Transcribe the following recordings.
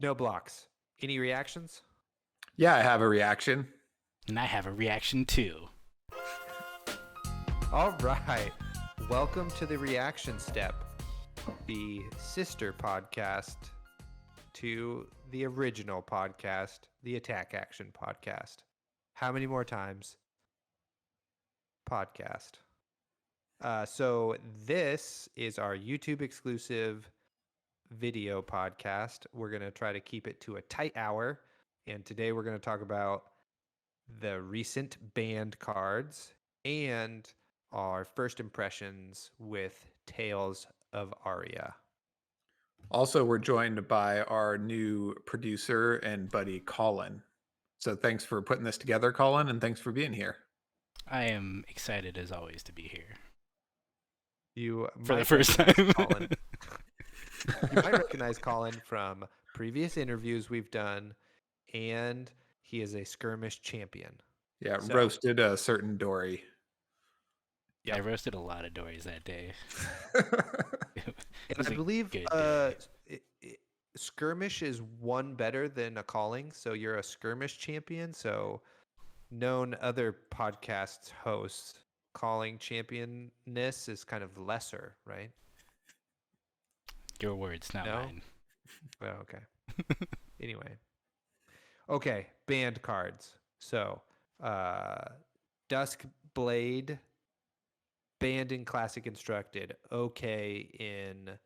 No blocks. Any reactions? Yeah, I have a reaction. And I have a reaction too. All right. Welcome to the reaction step, the sister podcast to the original podcast, the Attack Action podcast. How many more times? Podcast. So this is our YouTube exclusive video podcast. We're going to try to keep it to a tight hour. And today we're going to talk about the recent banned cards and our first impressions with Tales of Aria. Also, we're joined by our new producer and buddy, Colin. So thanks for putting this together, Colin, and thanks for being here. I am excited as always to be here. You For the might first recognize time. Colin. You might recognize Colin from previous interviews we've done, and he is a skirmish champion. Yeah, So- roasted a certain Dory. I Yep. roasted a lot of Dories that day. It And was I a believe good day. skirmish is one better than a calling, so you're a skirmish champion. So known other podcasts hosts calling championness is kind of lesser, right? Your words, not No? mine. Oh, okay. Anyway. Okay, banned cards. So Duskblade banned in Classic Instructed, okay in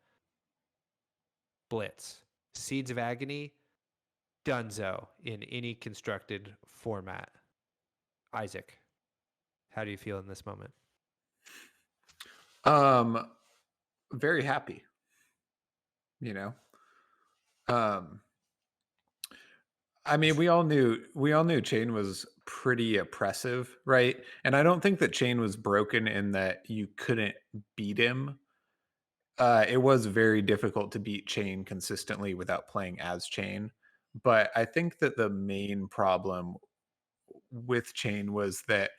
Blitz. Seeds of Agony, Dunzo in any constructed format. Isaac, how do you feel in this moment? Very happy. You know. I mean, we all knew Chain was pretty oppressive, right? And I don't think that Chain was broken in that you couldn't beat him. It was very difficult to beat Chain consistently without playing as Chain. But I think that the main problem with Chain was that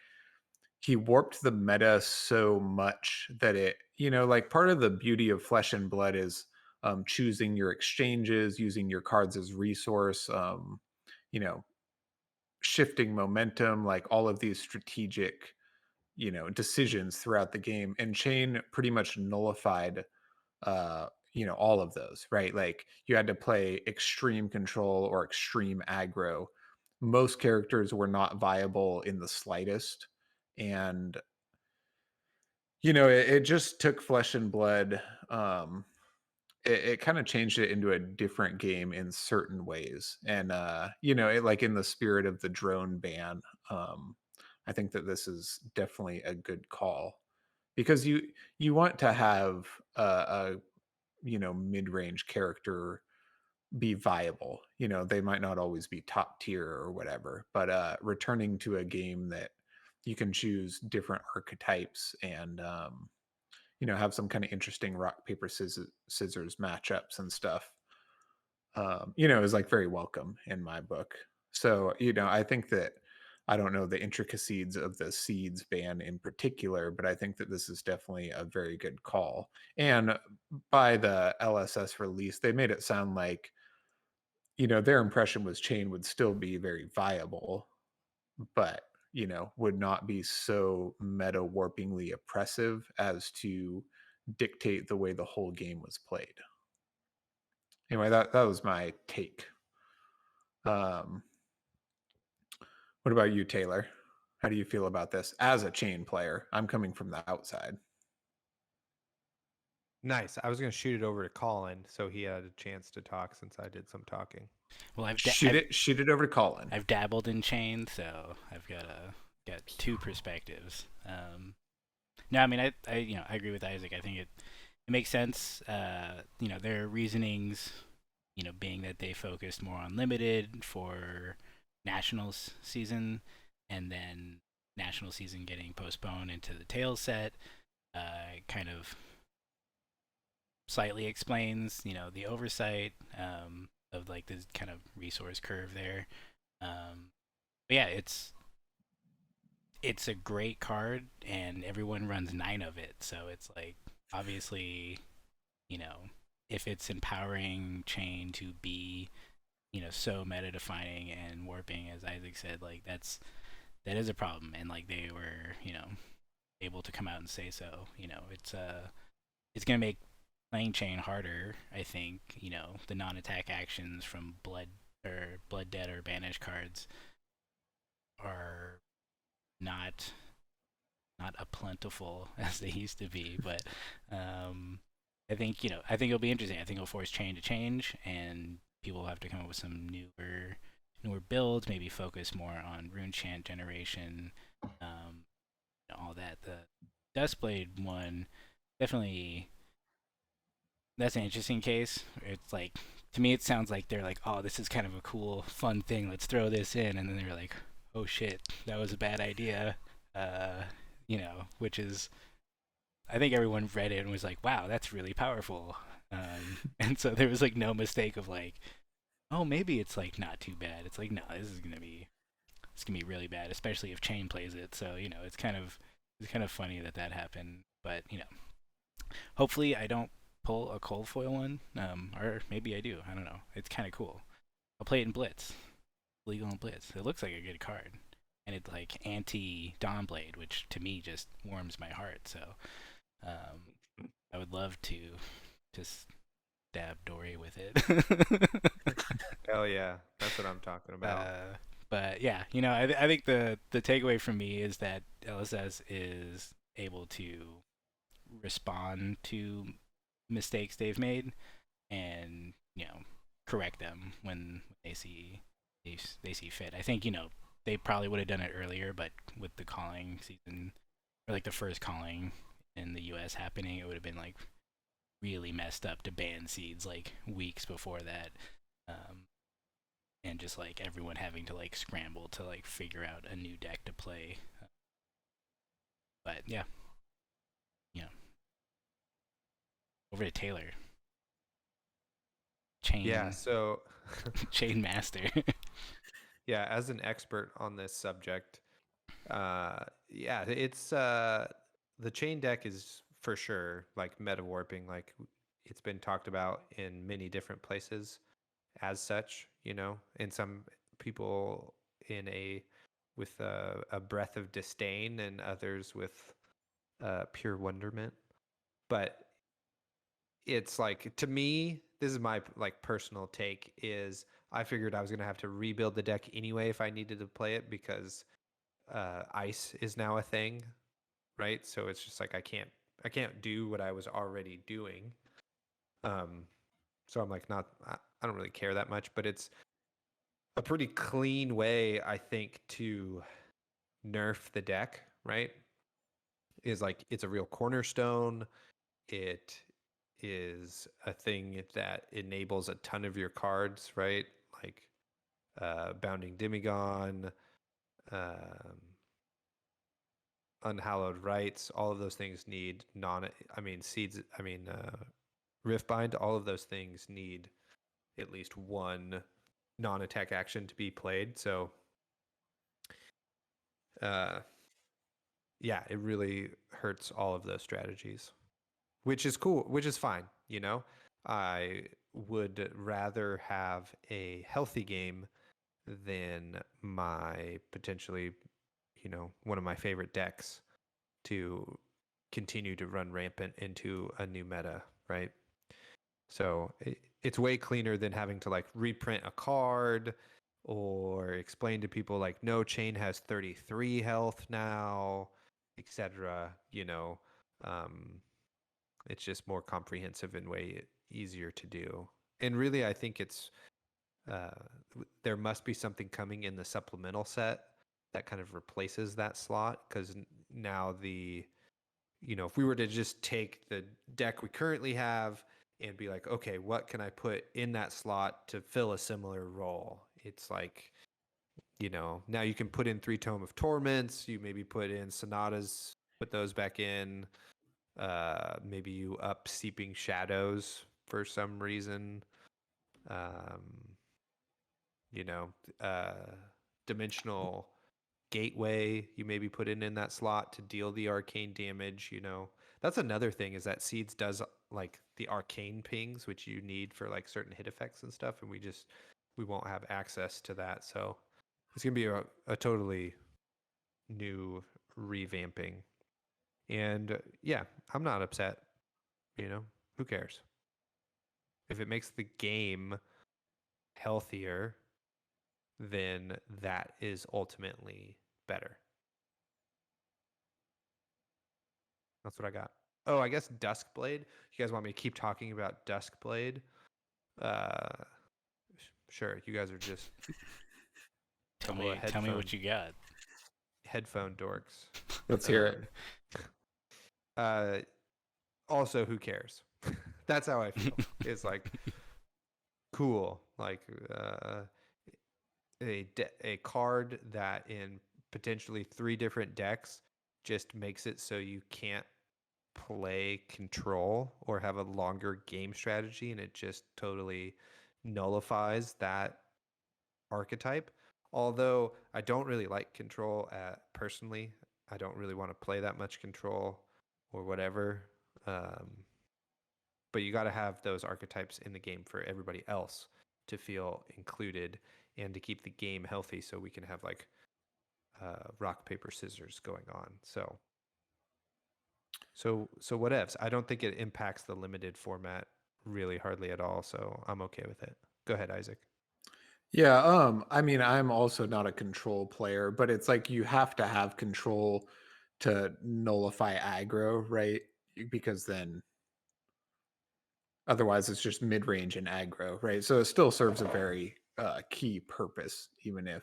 he warped the meta so much that it, like part of the beauty of Flesh and Blood is choosing your exchanges, using your cards as resource, you know, shifting momentum, like all of these strategic, decisions throughout the game. And Chain pretty much nullified all of those, right? Like you had to play extreme control or extreme aggro. Most characters were not viable in the slightest. And it just took Flesh and Blood. It kind of changed it into a different game in certain ways. And it, like in the spirit of the drone ban, I think that this is definitely a good call, because you want to have a mid-range character be viable. They might not always be top tier or whatever, but returning to a game that you can choose different archetypes and have some kind of interesting rock paper scissors matchups and stuff, is like very welcome in my book. So I think that, I don't know the intricacies of the seeds ban in particular, but I think that this is definitely a very good call. And by the LSS release, they made it sound like their impression was Chain would still be very viable, but would not be so meta warpingly oppressive as to dictate the way the whole game was played. Anyway, that was my take. What about you, Taylor? How do you feel about this as a Chain player? I'm coming from the outside. Nice. I was going to shoot it over to Colin so he had a chance to talk since I did some talking. Well, Shoot it over to Colin. I've dabbled in Chain, so I've got two perspectives. No, I mean I agree with Isaac. I think it makes sense. Their reasonings, being that they focused more on limited for nationals season, and then national season getting postponed into the Tails set, kind of slightly explains, the oversight of like this kind of resource curve there. But yeah, it's a great card, and everyone runs 9 of it, so it's like obviously, if it's empowering Chain to be so meta defining and warping, as Isaac said, like that is a problem, and like they were able to come out and say so. It's gonna make playing chain harder. I think the non-attack actions from blood dead or banish cards are not a plentiful as they used to be, but I think it'll be interesting. I think it'll force chain to change, and people will have to come up with some newer builds. Maybe focus more on rune chant generation, all that. The Duskblade one definitely that's an interesting case. It's like to me, it sounds like they're like, oh, this is kind of a cool, fun thing. Let's throw this in, and then they're like, oh shit, that was a bad idea. Which is I think everyone read it and was like, wow, that's really powerful. And so there was like no mistake of like, oh, maybe it's like not too bad. It's like, no, it's gonna be really bad, especially if Chain plays it. So it's kind of funny that happened. But hopefully I don't pull a cold foil one, or maybe I do. I don't know. It's kind of cool. I'll play it in Blitz, legal in Blitz. It looks like a good card, and it's like anti Dawnblade, which to me just warms my heart. So I would love to just stab Dory with it. Hell yeah, that's what I'm talking about. But yeah, I think the takeaway from me is that LSS is able to respond to mistakes they've made and correct them when they see fit. I think they probably would have done it earlier, but with the calling season or like the first calling in the U.S. happening, it would have been like really messed up to ban seeds like weeks before that, and just like everyone having to like scramble to like figure out a new deck to play. But yeah, over to Taylor. Chain. Yeah, so Chain master. yeah, as an expert on this subject, yeah, it's the chain deck is for sure like meta warping, like it's been talked about in many different places as such, and some people in with a breath of disdain and others with pure wonderment. But it's like, to me, this is my like personal take, is I figured I was going to have to rebuild the deck anyway if I needed to play it, because ice is now a thing, right? So it's just like I can't do what I was already doing. So I'm like, I don't really care that much, but it's a pretty clean way, I think, to nerf the deck, right? Is like it's a real cornerstone. It is a thing that enables a ton of your cards, right? Like Bounding Demigod, Unhallowed Rites, all of those things need seeds, Riftbind, all of those things need at least one non-attack action to be played. So yeah, it really hurts all of those strategies, which is cool, which is fine. I would rather have a healthy game than my potentially, one of my favorite decks to continue to run rampant into a new meta, right? So it's way cleaner than having to like reprint a card or explain to people like, no, chain has 33 health now, etc. It's just more comprehensive and way easier to do. And really, I think it's there must be something coming in the supplemental set that kind of replaces that slot, because now if we were to just take the deck we currently have and be like, okay, what can I put in that slot to fill a similar role? It's like, now you can put in 3 Tome of Torments, you maybe put in Sonatas, put those back in. Maybe you up Seeping Shadows for some reason. You know, Dimensional Gateway, you maybe put in that slot to deal the arcane damage. That's another thing, is that Seeds does like the arcane pings, which you need for like certain hit effects and stuff, and we just we won't have access to that. So it's gonna be a totally new revamping. And yeah, I'm not upset. You know, who cares? If it makes the game healthier, then that is ultimately better. That's what I got. Oh, I guess Duskblade. You guys want me to keep talking about Duskblade? Sure. You guys are just Tell me what you got. headphone dorks. Let's hear it. Also, who cares? That's how I feel. It's like cool, like a card that in potentially 3 different decks just makes it so you can't play control or have a longer game strategy, and it just totally nullifies that archetype. Although I don't really like control personally, I don't really want to play that much control or whatever. But you got to have those archetypes in the game for everybody else to feel included and to keep the game healthy, so we can have like rock paper scissors going on. So whatevs. I don't think it impacts the limited format really hardly at all, so I'm okay with it. Go ahead, Isaac. Yeah, I mean, I'm also not a control player, but it's like you have to have control to nullify aggro, right? Because then otherwise it's just mid-range and aggro, right? So it still serves a very key purpose, even if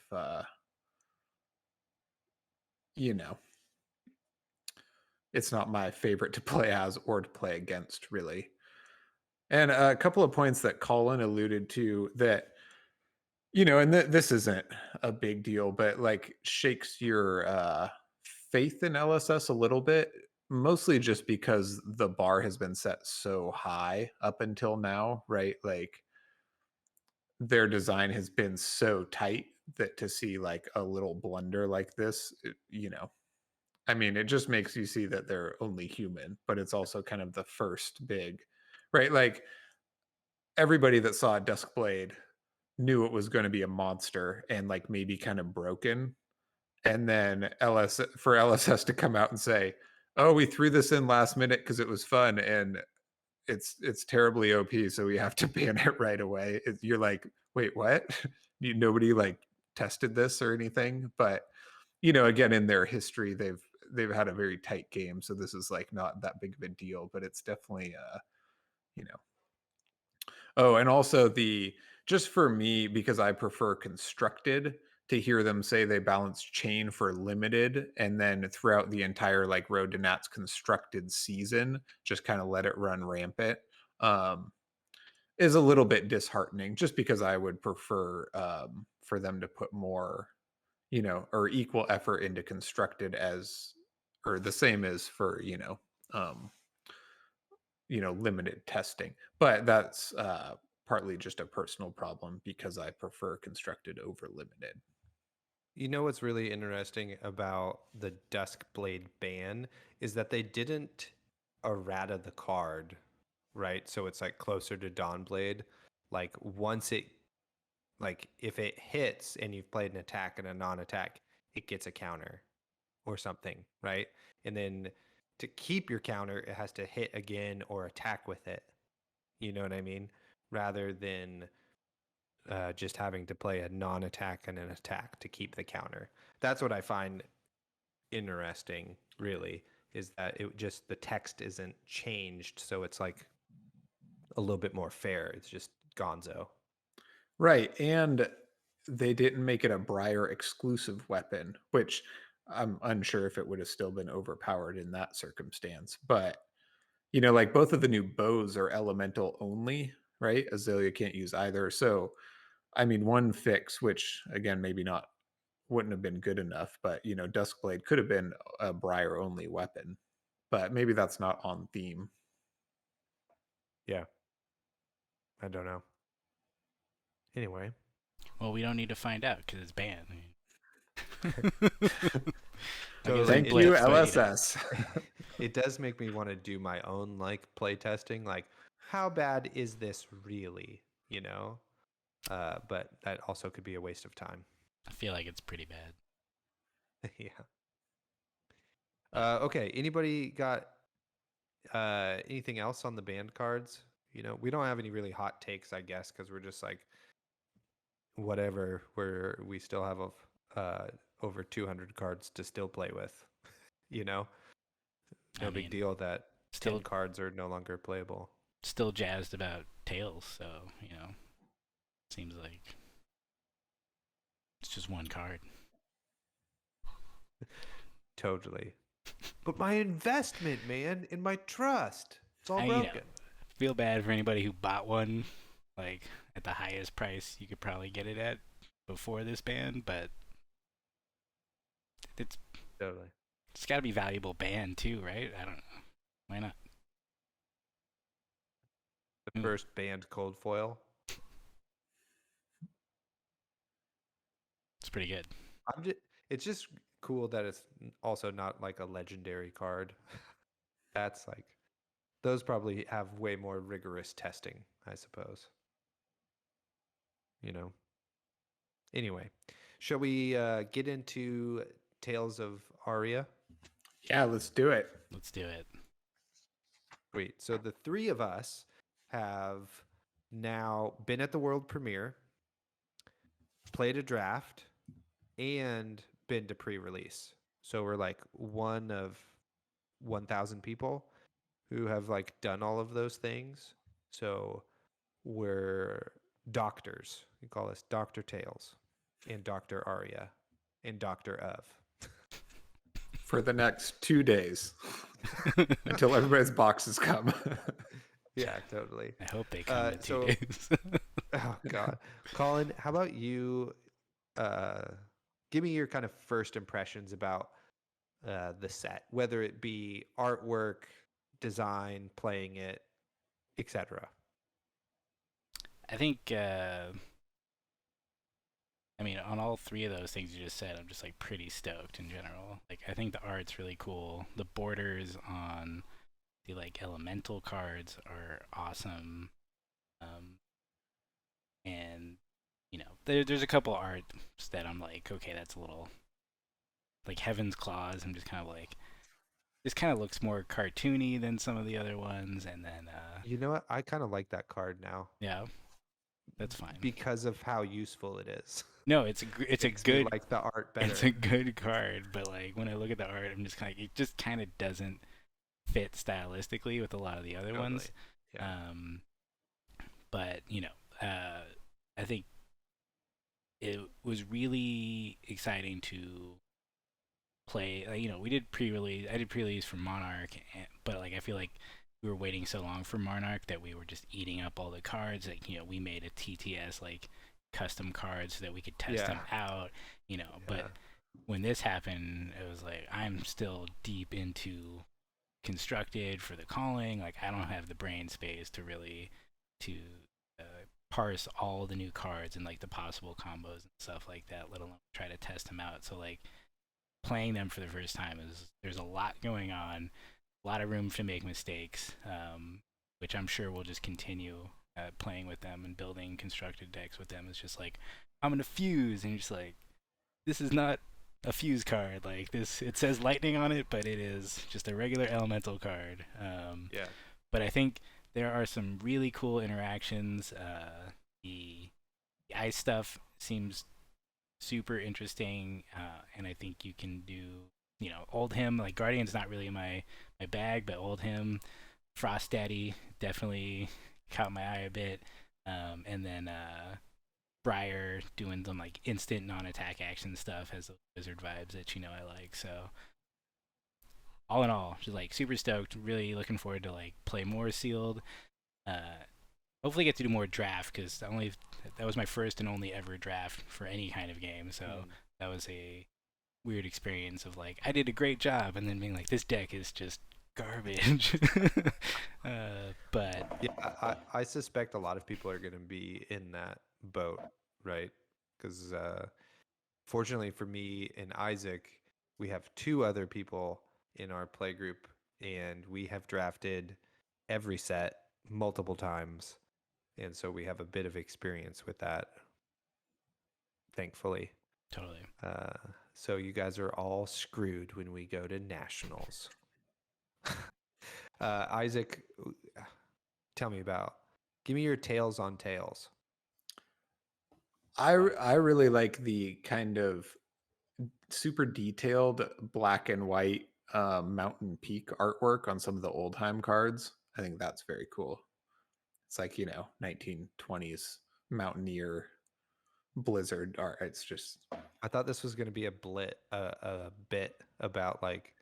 you know, it's not my favorite to play as or to play against, really. And a couple of points that Colin alluded to that, you know, and this isn't a big deal, but like shakes your faith in LSS a little bit, mostly just because the bar has been set so high up until now, right? Like their design has been so tight that to see like a little blunder like this, you know, I mean, it just makes you see that they're only human, but it's also kind of the first big, right? Like everybody that saw Duskblade knew it was going to be a monster and like maybe kind of broken. And then LSS to come out and say, "Oh, we threw this in last minute because it was fun and it's terribly OP, so we have to ban it right away." You're like, "Wait, what?" Nobody like tested this or anything, but you know, again, in their history, they've had a very tight game, so this is like not that big of a deal, but it's definitely you know. Oh, and also just for me, because I prefer constructed, to hear them say they balance chain for limited and then throughout the entire like Road to Nats constructed season, just kind of let it run rampant, is a little bit disheartening, just because I would prefer for them to put more, you know, or equal effort into constructed as, or the same as for, limited testing. But that's partly just a personal problem because I prefer constructed over limited. You know what's really interesting about the Duskblade ban is that they didn't errata the card, right? So it's like closer to Dawnblade. Like once it, like if it hits and you've played an attack and a non-attack, it gets a counter or something, right? And then to keep your counter, it has to hit again or attack with it. You know what I mean? Rather than just having to play a non-attack and an attack to keep the counter. That's what I find interesting, really, is that it just the text isn't changed, so it's like a little bit more fair. It's just Gonzo. Right, and they didn't make it a Briar exclusive weapon, which I'm unsure if it would have still been overpowered in that circumstance. But you know, like both of the new bows are elemental only, right? Azalea can't use either. So I mean, one fix, which again, maybe not, wouldn't have been good enough, but you know, Duskblade could have been a Briar only weapon, but maybe that's not on theme. Yeah. I don't know. Anyway. Well, we don't need to find out because it's banned. Thank you, LSS. It does make me want to do my own like play testing. Like, how bad is this really? You know, but that also could be a waste of time. I feel like it's pretty bad. Yeah. Okay. Anybody got anything else on the band cards? You know, we don't have any really hot takes, I guess, because we're just like whatever. We still have over 200 cards to still play with. You know, no big deal that still 10 cards are no longer playable. Still jazzed about Tails, so seems like it's just one card. Totally. But my investment, man, in my trust, it's all I broken. Feel bad for anybody who bought one, like at the highest price you could probably get it at before this ban, but it's Totally. It's got to be valuable ban too, right? I don't know. Why not? The first banned cold foil. It's pretty good. It's just cool that it's also not like a legendary card. That's like, those probably have way more rigorous testing, I suppose. You know. Anyway, shall we get into Tales of Aria? Yeah, let's do it. Let's do it. Sweet. So the three of us have now been at the world premiere, played a draft, and been to pre-release. So we're like one of 1,000 people who have like done all of those things. So we're doctors. We call us Dr. Tales and Dr. Aria and Dr. Of. For the next 2 days until everybody's boxes come. Yeah, totally. I hope they come in 2 days. Oh, God. Colin, how about you give me your kind of first impressions about the set, whether it be artwork, design, playing it, etc. I think, on all three of those things you just said, I'm just like pretty stoked in general. Like, I think the art's really cool. The borders on the like elemental cards are awesome. And there's a couple arts that I'm like, okay, that's a little like Heaven's Claws. I'm just kind of like, this kind of looks more cartoony than some of the other ones. And then You know what? I kind of like that card now. Yeah, that's fine because of how useful it is. No, it's a good, like the art better. It's a good card, but like when I look at the art, I'm just kind of it just kind of doesn't fit stylistically with a lot of the other ones. Yeah. But I think it was really exciting to play. We did pre-release. I did pre-release for Monarch, but like I feel like we were waiting so long for Monarch that we were just eating up all the cards. Like we made a TTS like custom cards so that we could test them out. But when this happened, it was like I'm still deep into constructed for the calling. Like I don't have the brain space to really parse all the new cards and like the possible combos and stuff like that, let alone try to test them out. So like playing them for the first time there's a lot going on, a lot of room to make mistakes, which I'm sure we'll just continue playing with them and building constructed decks with them. It's just like I'm gonna fuse, and you're just like, this is not a fuse card. Like this, it says lightning on it, but it is just a regular elemental card. But I think there are some really cool interactions. The ice stuff seems super interesting, and I think you can do, Old Him, like Guardian's not really my bag, but Old Him, Frost Daddy definitely caught my eye a bit. And then Briar doing some like instant non-attack action stuff has the wizard vibes that I like. So all in all, just like super stoked, really looking forward to like play more sealed. Hopefully get to do more draft, because that was my first and only ever draft for any kind of game. So that was a weird experience of like, I did a great job, and then being like, this deck is just garbage. But yeah, I suspect a lot of people are going to be in that boat, right? Because fortunately for me and Isaac, we have two other people in our play group, and we have drafted every set multiple times. and so we have a bit of experience with that, thankfully. Totally. So you guys are all screwed when we go to nationals. Isaac, give me your tails on tails. I really like the kind of super detailed black and white mountain peak artwork on some of the old time cards. I think that's very cool. It's like, 1920s mountaineer blizzard art. It's just I thought this was going to be a bit about like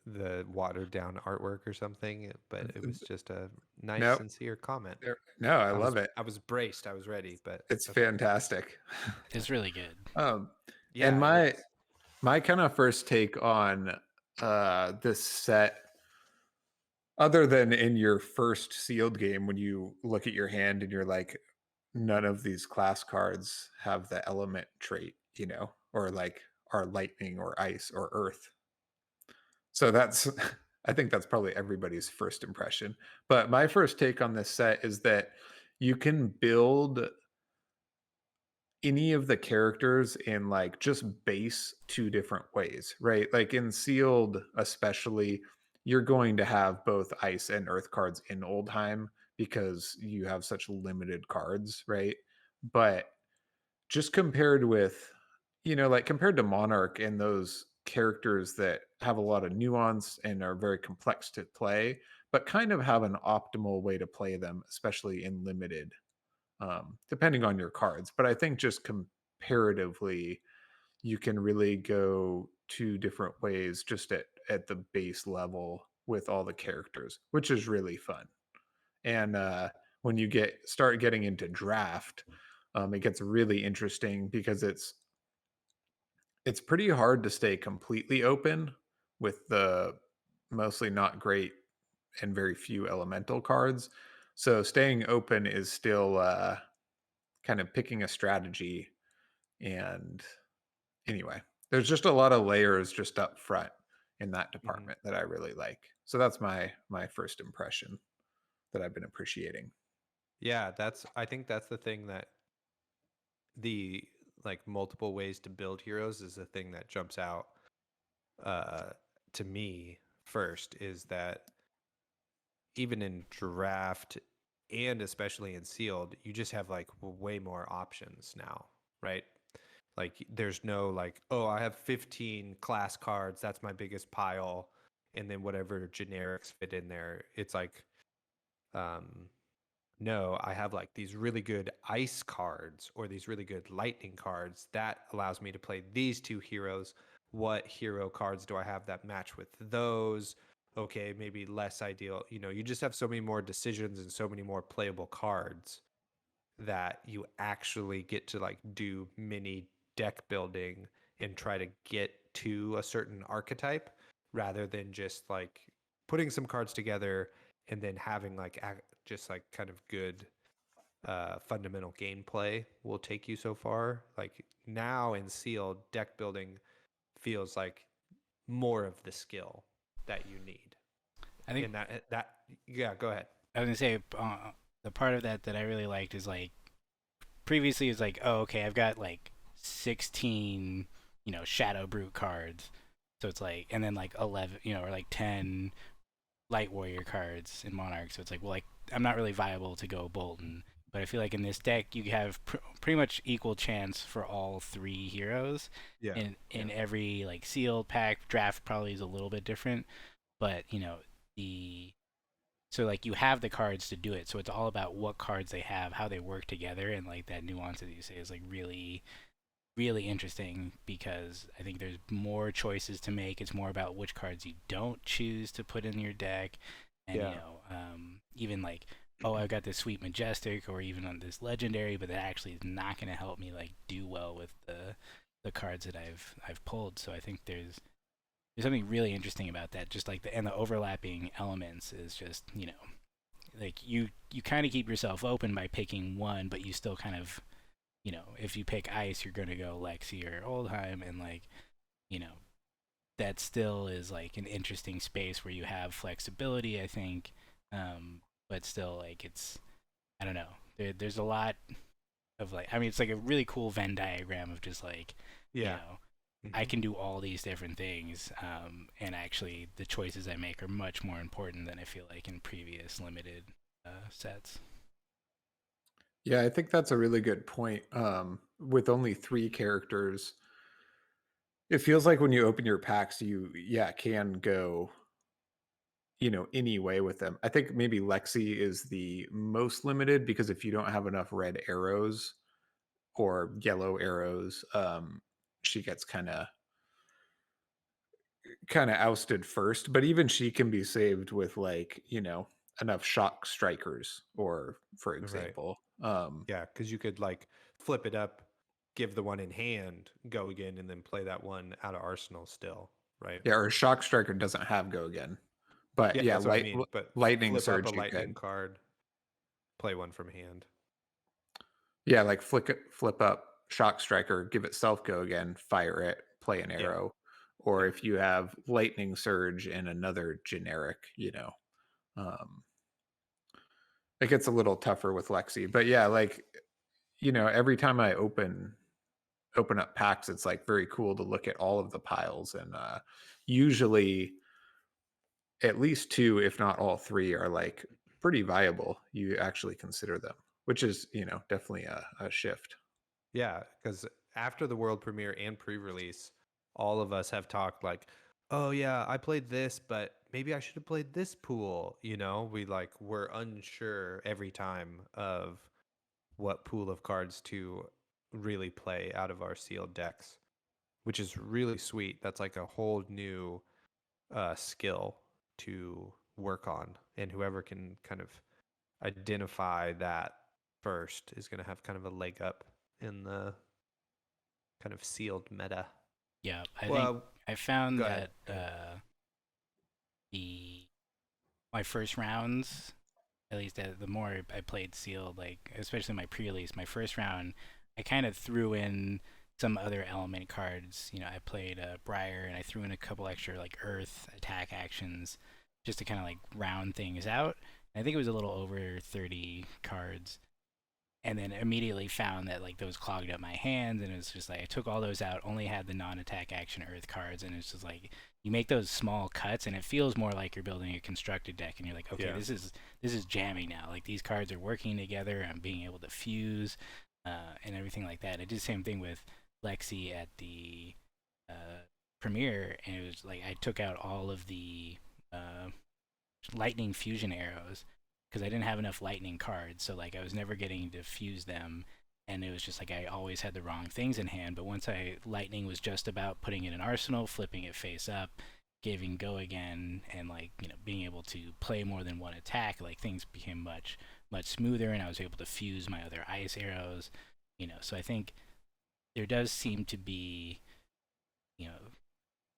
the watered down artwork or something, but it was just a nice, no, sincere comment. no, I love it. I was braced. I was ready, but It's okay. fantastic. It's really good. Yeah, and it is. my kind of first take on this set, other than in your first sealed game when you look at your hand and you're like, none of these class cards have the element trait, or like are lightning or ice or earth. So that's I think that's probably everybody's first impression. But my first take on this set is that you can build any of the characters in like just base two different ways, right? Like in sealed especially, you're going to have both ice and earth cards in Oldheim because you have such limited cards, right? But just compared with, like compared to Monarch and those characters that have a lot of nuance and are very complex to play, but kind of have an optimal way to play them, especially in limited, depending on your cards. But I think just comparatively, you can really go two different ways just at the base level with all the characters, which is really fun. And when you start getting into draft, it gets really interesting because it's pretty hard to stay completely open with the mostly not great and very few elemental cards. So staying open is still kind of picking a strategy. And anyway, there's just a lot of layers just up front in that department that I really like. So that's my first impression that I've been appreciating. Yeah, I think that's the thing, that the like multiple ways to build heroes is the thing that jumps out to me first, is that even in draft and especially in sealed, you just have like way more options now, right? Like there's no like, oh, I have 15 class cards, that's my biggest pile, and then whatever generics fit in there. It's like, no, I have like these really good ice cards or these really good lightning cards that allows me to play these two heroes. What hero cards do I have that match with those? Okay, maybe less ideal. You just have so many more decisions and so many more playable cards that you actually get to like do mini deck building and try to get to a certain archetype, rather than just like putting some cards together and then having like just like kind of good fundamental gameplay will take you so far. Like now in sealed, deck building feels like more of the skill that you need. I think And that yeah, go ahead. I was gonna say the part of that I really liked is like previously it's like, oh, okay, I've got like 16 Shadow Brute cards, so it's like, and then like 11 or like 10 Light Warrior cards in Monarch, so it's like, well, like I'm not really viable to go Bolton. But I feel like in this deck you have pretty much equal chance for all three heroes. Yeah. In every like sealed pack. Draft probably is a little bit different, but the so like you have the cards to do it. So it's all about what cards they have, how they work together, and like that nuance that you say is like really really interesting, because I think there's more choices to make. It's more about which cards you don't choose to put in your deck, and even like, oh, I've got this sweet majestic or even on this legendary, but that actually is not going to help me like do well with the cards that I've pulled. So I think there's something really interesting about that. Just like the overlapping elements is just like you kind of keep yourself open by picking one, but you still kind of if you pick ice, you're going to go Lexi or Oldheim, and like, that still is like an interesting space where you have flexibility, I think. But still, like, it's, I don't know, there's a lot of like, I mean, it's like a really cool Venn diagram of just like, you Yeah. know, I can do all these different things, and actually the choices I make are much more important than I feel like in previous limited sets. Yeah, I think that's a really good point. With only 3 characters, it feels like when you open your packs, you can go any way with them. I think maybe Lexi is the most limited because if you don't have enough red arrows or yellow arrows, she gets kind of ousted first. But even she can be saved with like enough shock strikers, or for Right. example, Yeah, because you could like flip it up, give the one in hand, go again, and then play that one out of arsenal still, right? yeah, or shock striker doesn't have go again, but Yeah, yeah, that's what I mean. But lightning flip up a surge you lightning could. card, play one from hand. Yeah, like flip up shock striker, give itself go again, fire it, play an Yeah, arrow. Or yeah, if you have lightning surge and another generic, um, it gets a little tougher with Lexi. But yeah, like every time I open up packs, it's like very cool to look at all of the piles, and usually at least 2, if not all 3, are like pretty viable. You actually consider them, which is definitely a shift. yeah. Because after the world premiere and pre-release, all of us have talked like, "Oh yeah, I played this, but maybe I should have played this pool." We like were unsure every time of what pool of cards to really play out of our sealed decks, which is really sweet. That's like a whole new skill to work on, and whoever can kind of identify that first is going to have kind of a leg up in the kind of sealed meta. Yeah, I think Well, I found go ahead. that the my first rounds, at least the more I played sealed, like especially my pre-release, my first round, I kind of threw in some other element cards. I played Briar, and I threw in a couple extra like Earth attack actions, just to kind of like round things out. And I think it was a little over 30 cards, and then immediately found that like those clogged up my hands, and it was just like I took all those out, only had the non-attack action Earth cards, and it's just like you make those small cuts and it feels more like you're building a constructed deck, and you're like, okay, Yeah. this is jamming now, like these cards are working together, I'm being able to fuse and everything like that. I did the same thing with Lexi at the premiere, and it was like I took out all of the lightning fusion arrows because I didn't have enough lightning cards. So like I was never getting to fuse them, and it was just like I always had the wrong things in hand. But once I lightning was just about putting it in arsenal, flipping it face up, giving go again, and like being able to play more than one attack, like things became much smoother, and I was able to fuse my other ice arrows. So I think there does seem to be you know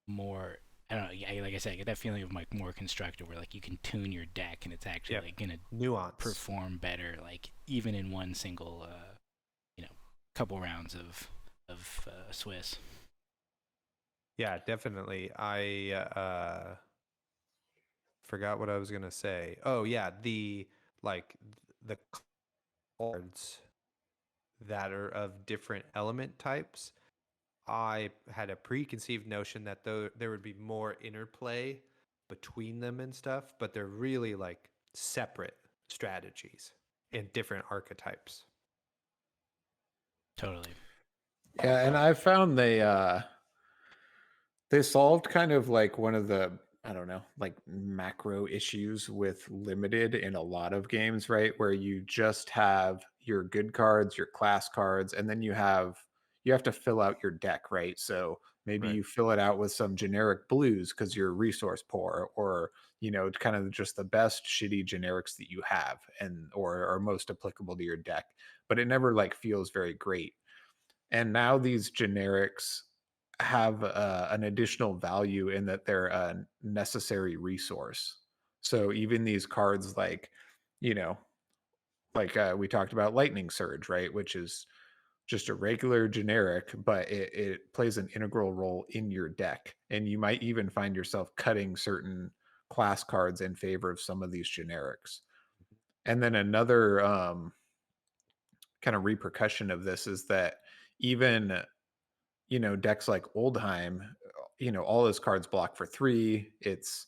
more. I don't know. Like I said, I get that feeling of like more constructive, where like you can tune your deck and it's actually Yeah. like gonna Nuance. perform better, like even in one single, couple rounds of Swiss. Yeah, definitely. I forgot what I was gonna say. Oh yeah, the cards that are of different element types. I had a preconceived notion that there would be more interplay between them and stuff, but they're really like separate strategies and different archetypes. Totally. Yeah, and I found they solved kind of like one of the, I don't know, like macro issues with limited in a lot of games, right? Where you just have your good cards, your class cards, and then you have to fill out your deck, right? So maybe Right. you fill it out with some generic blues because you're resource poor, or kind of just the best shitty generics that you have and or are most applicable to your deck. But it never like feels very great. And now these generics have an additional value in that they're a necessary resource. So even these cards like, you know, we talked about Lightning Surge, right? Which is just a regular generic, but it plays an integral role in your deck. And you might even find yourself cutting certain class cards in favor of some of these generics. And then kind of repercussion of this is that even, decks like Oldheim, all his cards block for 3. It's,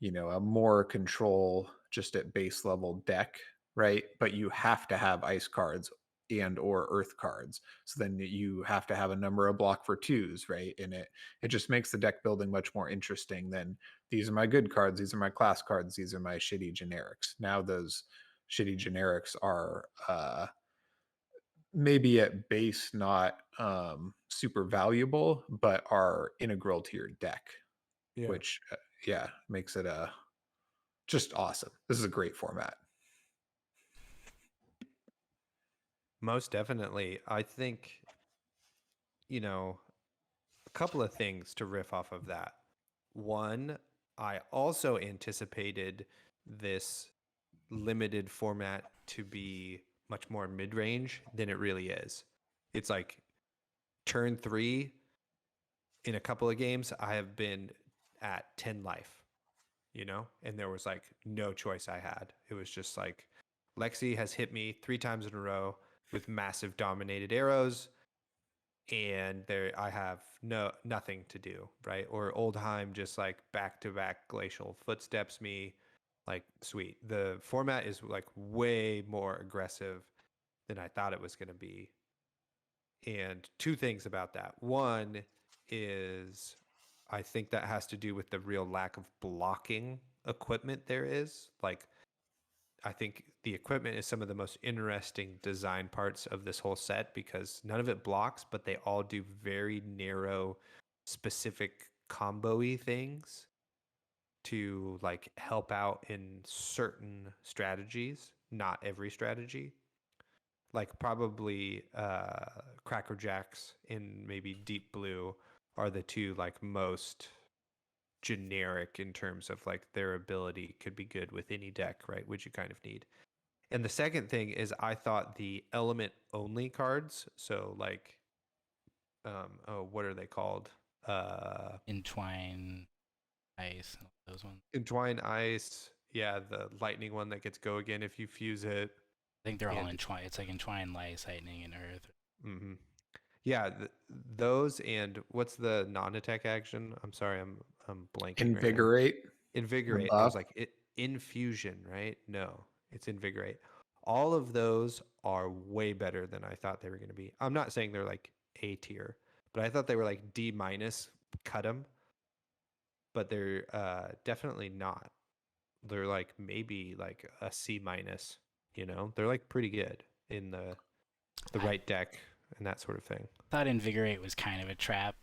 a more control just at base level deck, right? But you have to have ice cards and or earth cards. So then you have to have a number of block for 2s, right? And it just makes the deck building much more interesting than these are my good cards, these are my class cards, these are my shitty generics. Now those shitty generics are maybe at base not super valuable, but are integral to your deck, Yeah. which makes it just awesome. This is a great format. Most definitely. I think, a couple of things to riff off of that. One, I also anticipated this limited format to be much more mid-range than it really is. It's like turn 3 in a couple of games, I have been at 10 life, and there was like no choice I had. It was just like Lexi has hit me 3 times in a row with massive dominated arrows, and there I have nothing to do, right? Or Oldheim just like back to back glacial footsteps me, like sweet. The format is like way more aggressive than I thought it was going to be. And 2 things about that. One is I think that has to do with the real lack of blocking equipment there is. Like, I think the equipment is some of the most interesting design parts of this whole set because none of it blocks, but they all do very narrow, specific combo-y things to like help out in certain strategies, not every strategy. Like probably Cracker Jacks and maybe Deep Blue are the 2 like most generic in terms of like their ability could be good with any deck, right? Which you kind of need. And the second thing is I thought the element only cards, so like what are they called? Entwine Ice, those ones. Entwine Ice, yeah, the lightning one that gets go again if you fuse it. I think they're all And entwined. It's like Entwine Light, Lightning, and Earth. mm-hmm. Yeah, those and what's the non-attack action? I'm sorry, I'm blanking right now. Invigorate, the Invigorate. I buff. was like, infusion, right? No, it's invigorate. All of those are way better than I thought they were going to be. I'm not saying they're like A tier, but I thought they were like D minus, cut them. But they're definitely not. They're like maybe like a C minus. They're like pretty good in the I right deck and that sort of thing. thought Invigorate was kind of a trap,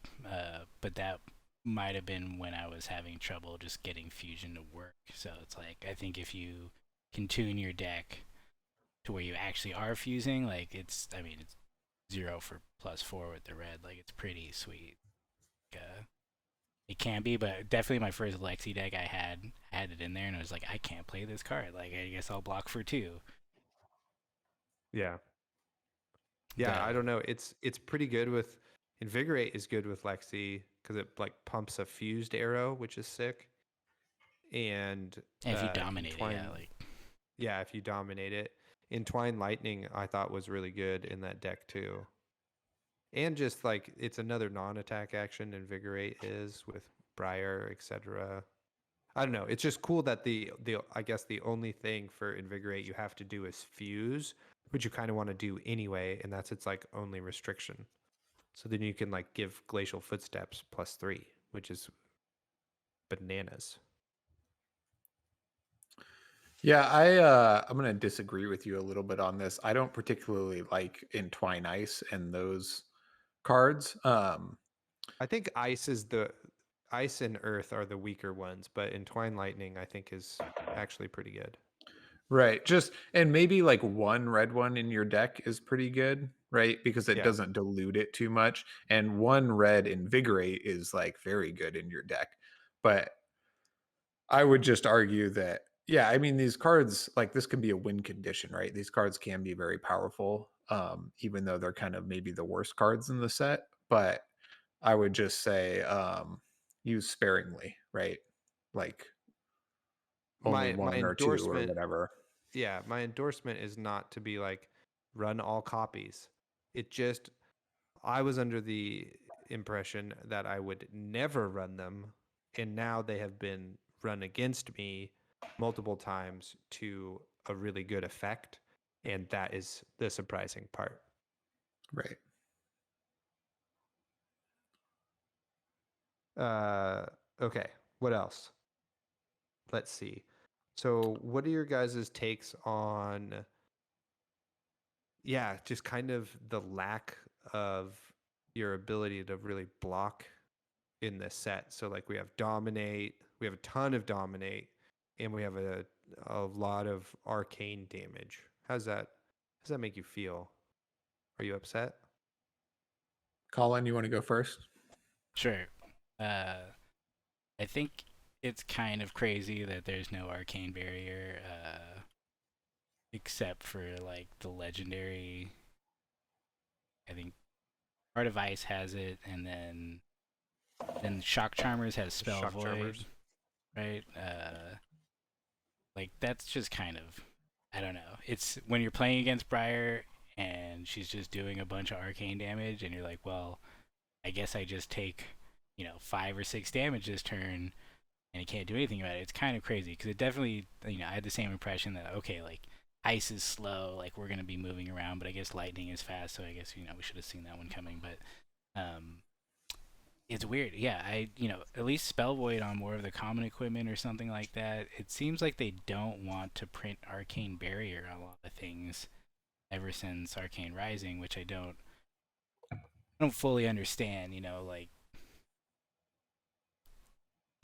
but that might have been when I was having trouble just getting Fusion to work. So it's like, I think if you can tune your deck to where you actually are fusing, like it's 0 for +4 with the red. Like it's pretty sweet. It can be, but definitely my first Lexi deck I had it in there, and I was like, I can't play this card. Like I guess I'll block for 2. Yeah. Yeah, I don't know. It's pretty good with Invigorate is good with Lexi because it like pumps a fused arrow, which is sick. And if you dominate Entwine, it, yeah, if you dominate it. Entwine Lightning I thought was really good in that deck too. And just like it's another non-attack action Invigorate is with Briar, etc. I don't know. It's just cool that the I guess the only thing for Invigorate you have to do is fuse, which you kind of want to do anyway, and that's its like only restriction. So then you can like give Glacial Footsteps +3, which is bananas. Yeah, I'm gonna disagree with you a little bit on this. I don't particularly like Entwine Ice and those cards. I think Ice and Earth are the weaker ones, but Entwine Lightning I think is actually pretty good. Right. And maybe like one red one in your deck is pretty good, right? Because it Yeah. doesn't dilute it too much. And one red Invigorate is like very good in your deck. But I would just argue that, yeah, I mean, these cards, like this can be a win condition, right? These cards can be very powerful, even though they're kind of maybe the worst cards in the set. But I would just say use sparingly, right? Like only My one or two or endorsement whatever. Yeah, my endorsement is not to be like run all copies. It just, I was under the impression that I would never run them, and now they have been run against me multiple times to a really good effect, and that is the surprising part. Right. Okay, what else? Let's see. So, what are your guys' takes on, yeah, just kind of the lack of your ability to really block in this set? So, like, we have dominate, we have a ton of dominate, and we have a lot of arcane damage. How does that make you feel? Are you upset? Colin, you want to go first? Sure. I think it's kind of crazy that there's no arcane barrier, except for like the legendary. I think Heart of Ice has it, and then Shock Charmers has Spell Shock Void, Charmers. right? Like that's just kind of, I don't know. It's when you're playing against Briar and she's just doing a bunch of arcane damage, and you're like, well, I guess I just take 5 or 6 damage this turn, and he can't do anything about it. It's kind of crazy because it definitely, I had the same impression that okay, like ice is slow, like we're gonna be moving around, but I guess lightning is fast, so I guess we should have seen that one coming. But it's weird, yeah. At least spell void on more of the common equipment or something like that. It seems like they don't want to print arcane barrier on a lot of things ever since Arcane Rising, which I don't fully understand. Like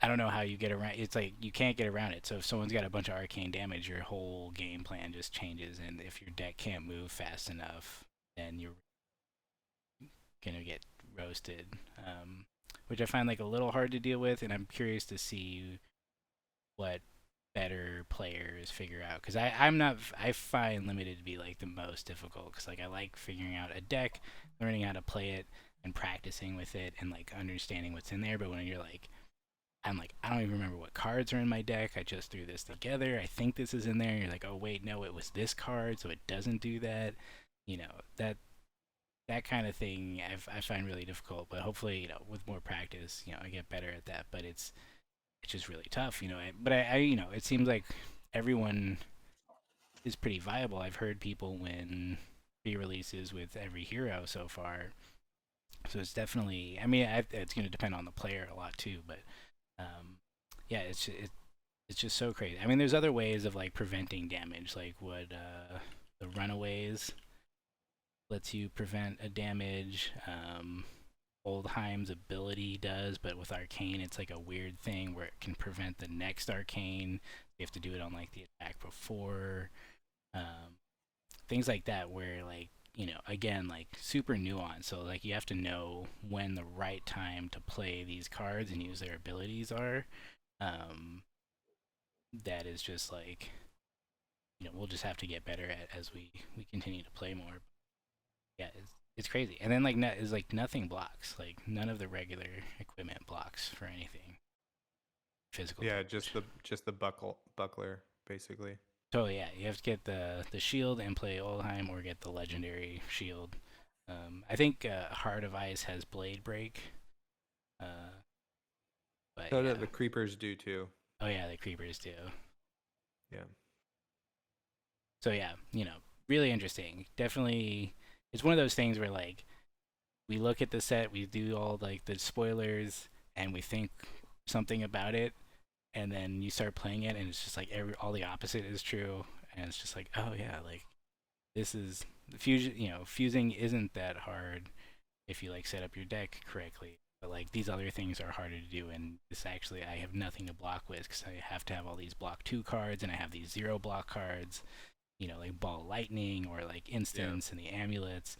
I don't know how you get around. It's like you can't get around it. So if someone's got a bunch of arcane damage, your whole game plan just changes. And if your deck can't move fast enough, then you're gonna get roasted. Which I find like a little hard to deal with, and I'm curious to see what better players figure out. Because I find limited to be like the most difficult. Because like I like figuring out a deck, learning how to play it, and practicing with it, and like understanding what's in there. But when you're like I'm like, I don't even remember what cards are in my deck. I just threw this together. I think this is in there. You're like, oh wait, no, it was this card, so it doesn't do that. That kind of thing I find really difficult. But hopefully, with more practice, I get better at that. But it's just really tough, But I it seems like everyone is pretty viable. I've heard people win re-releases with every hero so far. So it's definitely. I mean, it's going to depend on the player a lot too, but. Yeah, it's just so crazy. I mean, there's other ways of like preventing damage, like what the Runaways lets you prevent a damage. Oldheim's ability does, but with Arcane, it's like a weird thing where it can prevent the next Arcane. You have to do it on like the attack before. Things like that, where like again, like super nuanced. So like you have to know when the right time to play these cards and use their abilities are. That is just like we'll just have to get better at as we continue to play more. Yeah, it's crazy. And then like is like nothing blocks. Like none of the regular equipment blocks for anything physical. Yeah, damage. just the buckler basically. So yeah, you have to get the shield and play Oldheim, or get the legendary shield. I think Heart of Ice has Blade Break. But So yeah. the creepers do too. Oh yeah, the creepers do. Yeah. So yeah, really interesting. Definitely, it's one of those things where like we look at the set, we do all like the spoilers, and we think something about it, and then you start playing it, and it's just like all the opposite is true, and it's just like, oh yeah, like this is fusion. Fusing isn't that hard if you like set up your deck correctly. But like these other things are harder to do, and this actually I have nothing to block with because I have to have all these block 2 cards, and I have these 0 block cards. Like Ball Lightning or like Instance and the amulets,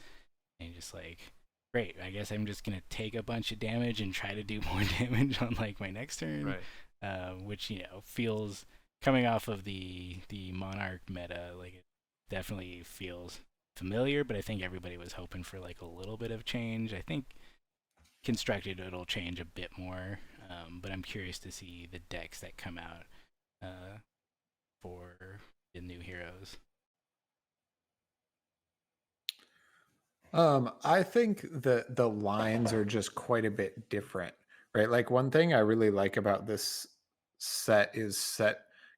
and just like, great. I guess I'm just gonna take a bunch of damage and try to do more damage on like my next turn, Right. which feels coming off of the Monarch meta, like it definitely feels familiar. But I think everybody was hoping for like a little bit of change. I think constructed it'll change a bit more, but I'm curious to see the decks that come out for the new heroes. I think that the lines are just quite a bit different, right? Like one thing I really like about this set is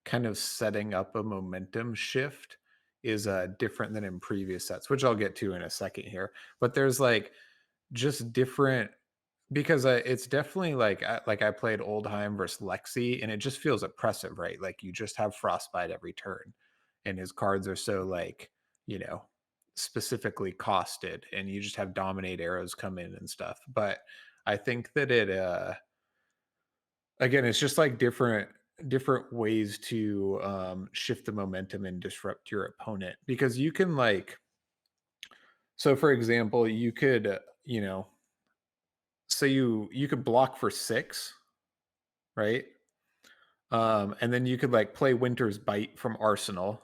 kind of setting up a momentum shift is different than in previous sets, which I'll get to in a second here. But there's like just different because it's definitely like I played Oldheim versus Lexi, and it just feels oppressive, right? Like you just have frostbite every turn, and his cards are so like you know specifically costed, and you just have dominate arrows come in and stuff. But I think that it again, it's just like different ways to shift the momentum and disrupt your opponent because you can like so for example you could say you could block for 6, right? And then you could like play Winter's Bite from Arsenal.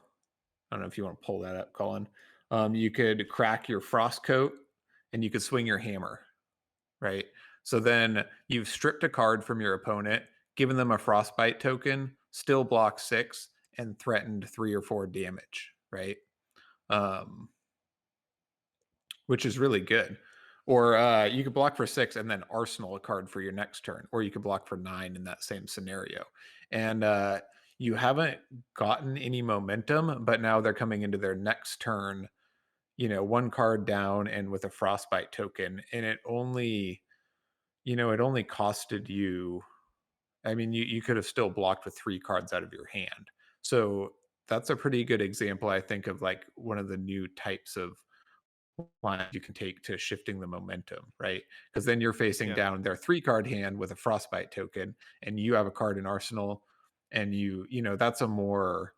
I don't know if you want to pull that up, Colin. You could crack your Frost Coat and you could swing your hammer, right? So then you've stripped a card from your opponent, given them a Frostbite token, still block 6, and threatened 3 or 4 damage, right? Um, which is really good. Or you could block for 6 and then arsenal a card for your next turn, or you could block for 9 in that same scenario. And you haven't gotten any momentum, but now they're coming into their next turn, one card down and with a frostbite token, and it only costed you. I mean, you could have still blocked with 3 cards out of your hand. So that's a pretty good example, I think, of like one of the new types of lines you can take to shifting the momentum, right? Because then you're facing down their 3-card hand with a frostbite token, and you have a card in arsenal, and that's a more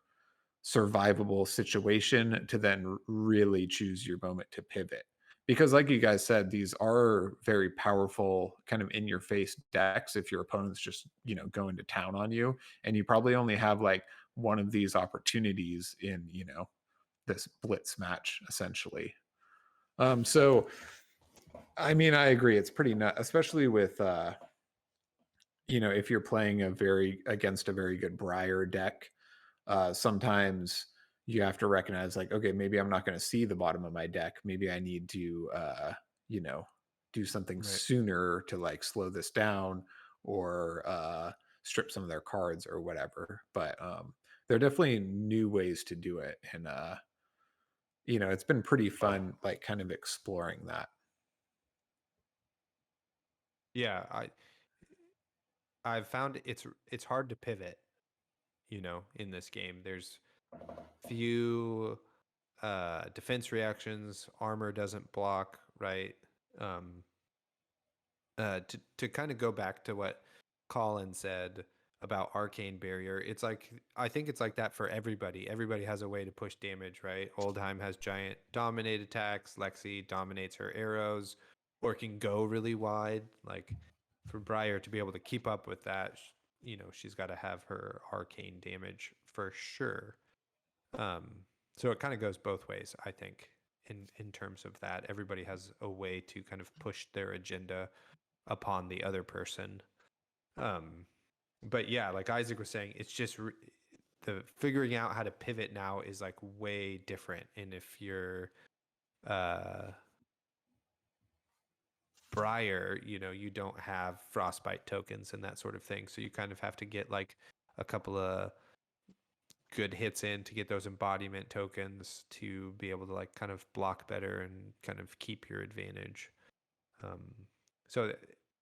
survivable situation to then really choose your moment to pivot. Because like you guys said, these are very powerful kind of in your face decks if your opponent's just, going to town on you, and you probably only have like one of these opportunities in, this blitz match essentially. So I mean, I agree. It's pretty nut, especially with if you're playing against a very good Briar deck. Sometimes you have to recognize like, okay, maybe I'm not going to see the bottom of my deck. Maybe I need to you know, do something sooner to like slow this down or strip some of their cards or whatever. But there are definitely new ways to do it, and it's been pretty fun, like kind of exploring that. Yeah, I've found it's hard to pivot, in this game. There's few defense reactions, armor doesn't block, right? Um to kind of go back to what Colin said about arcane barrier, it's like I think it's like that for everybody. Everybody has a way to push damage, right? Oldheim has giant dominate attacks, Lexi dominates her arrows or can go really wide. Like for Briar to be able to keep up with that, she's got to have her arcane damage for sure. So it kind of goes both ways, I think, in terms of that. Everybody has a way to kind of push their agenda upon the other person. But yeah, like Isaac was saying, it's just the figuring out how to pivot now is like way different. And if you're Briar, you don't have frostbite tokens and that sort of thing, so you kind of have to get like a couple of good hits in to get those embodiment tokens to be able to like kind of block better and kind of keep your advantage. So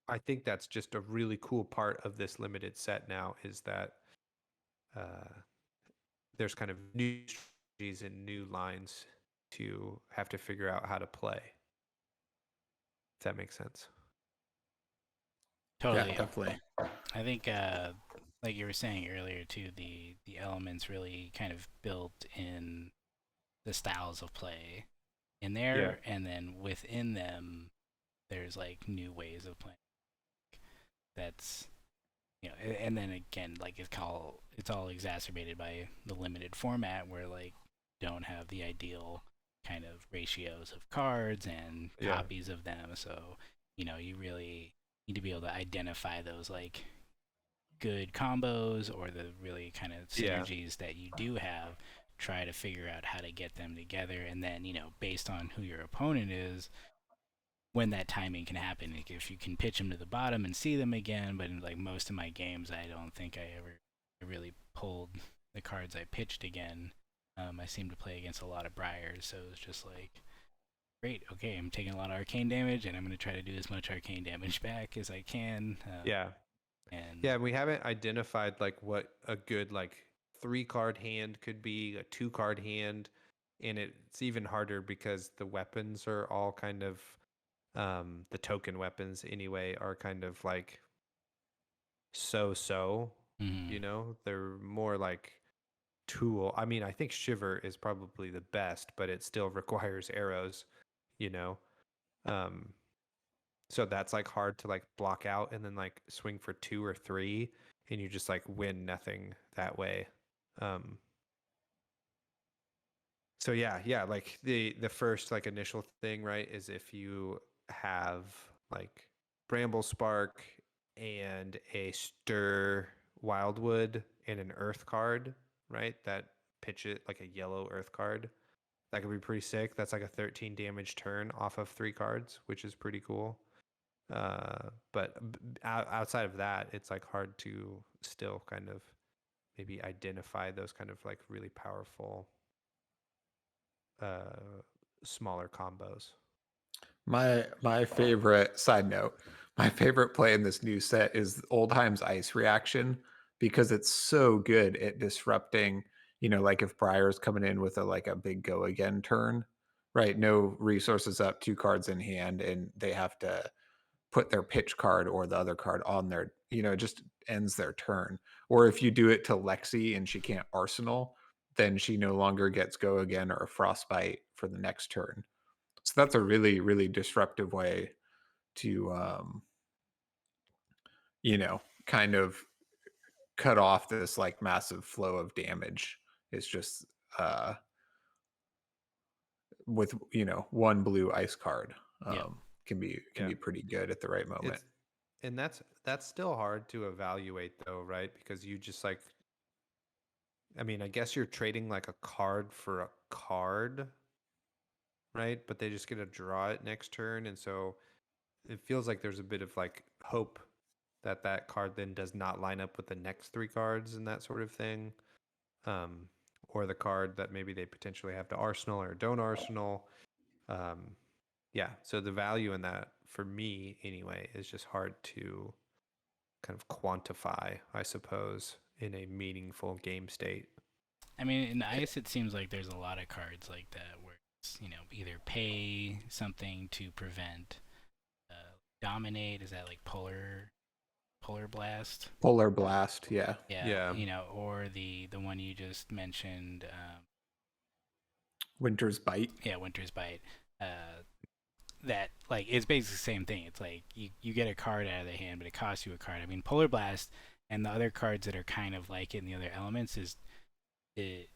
I think that's just a really cool part of this limited set now, is that there's kind of new strategies and new lines to have to figure out how to play. If that makes sense. Totally. Yeah, definitely. I think, like you were saying earlier too, the elements really kind of built in the styles of play in there, and then within them, there's like new ways of playing. That's and then again, like it's all exacerbated by the limited format where like don't have the ideal kind of ratios of cards and copies of them. So you really need to be able to identify those like good combos or the really kind of synergies that you do have, try to figure out how to get them together, and then based on who your opponent is, when that timing can happen. Like if you can pitch them to the bottom and see them again. But in like most of my games, I don't think I ever really pulled the cards I pitched again. I seem to play against a lot of Briars, so it's just like, great, okay, I'm taking a lot of arcane damage, and I'm going to try to do as much arcane damage back as I can. And we haven't identified like what a good like 3-card hand could be, a 2-card hand, and it's even harder because the weapons are all kind of the token weapons anyway are kind of like so they're more like tool. I mean, I think Shiver is probably the best, but it still requires arrows, you know. So that's like hard to like block out and then like swing for 2 or 3 and you just like win nothing that way. So yeah, like the first like initial thing, right, is if you have like Bramble Spark and a Stir Wildwood and an Earth card, right? That pitch it like a yellow Earth card. That could be pretty sick. That's like a 13 damage turn off of 3 cards, which is pretty cool. But outside of that, it's like hard to still kind of maybe identify those kind of like really powerful smaller combos. My favorite side note, my favorite play in this new set is Oldheim's Ice Reaction, because it's so good at disrupting, like if Briar's coming in with a big go again turn, right? No resources up, 2 cards in hand, and they have to put their pitch card or the other card on their, it just ends their turn. Or if you do it to Lexi and she can't arsenal, then she no longer gets go again or a frostbite for the next turn. So that's a really, really disruptive way to, kind of cut off this like massive flow of damage. It's just with, 1 blue ice card can be pretty good at the right moment. And that's still hard to evaluate though, right? Because you just like, I mean, I guess you're trading like a card for a card, right? But they just get to draw it next turn, and so it feels like there's a bit of like hope that that card then does not line up with the next 3 cards and that sort of thing, or the card that maybe they potentially have to arsenal or don't arsenal. Yeah, so the value in that for me anyway is just hard to kind of quantify, I suppose, in a meaningful game state. I mean, in Ice, it seems like there's a lot of cards like that where it's, either pay something to prevent, dominate. Is that like Polar Blast? Polar Blast, yeah. Yeah. Or the one you just mentioned, Winter's Bite. Yeah, Winter's Bite. That like it's basically the same thing. It's like you get a card out of the hand, but it costs you a card. I mean, Polar Blast and the other cards that are kind of like it in the other elements is it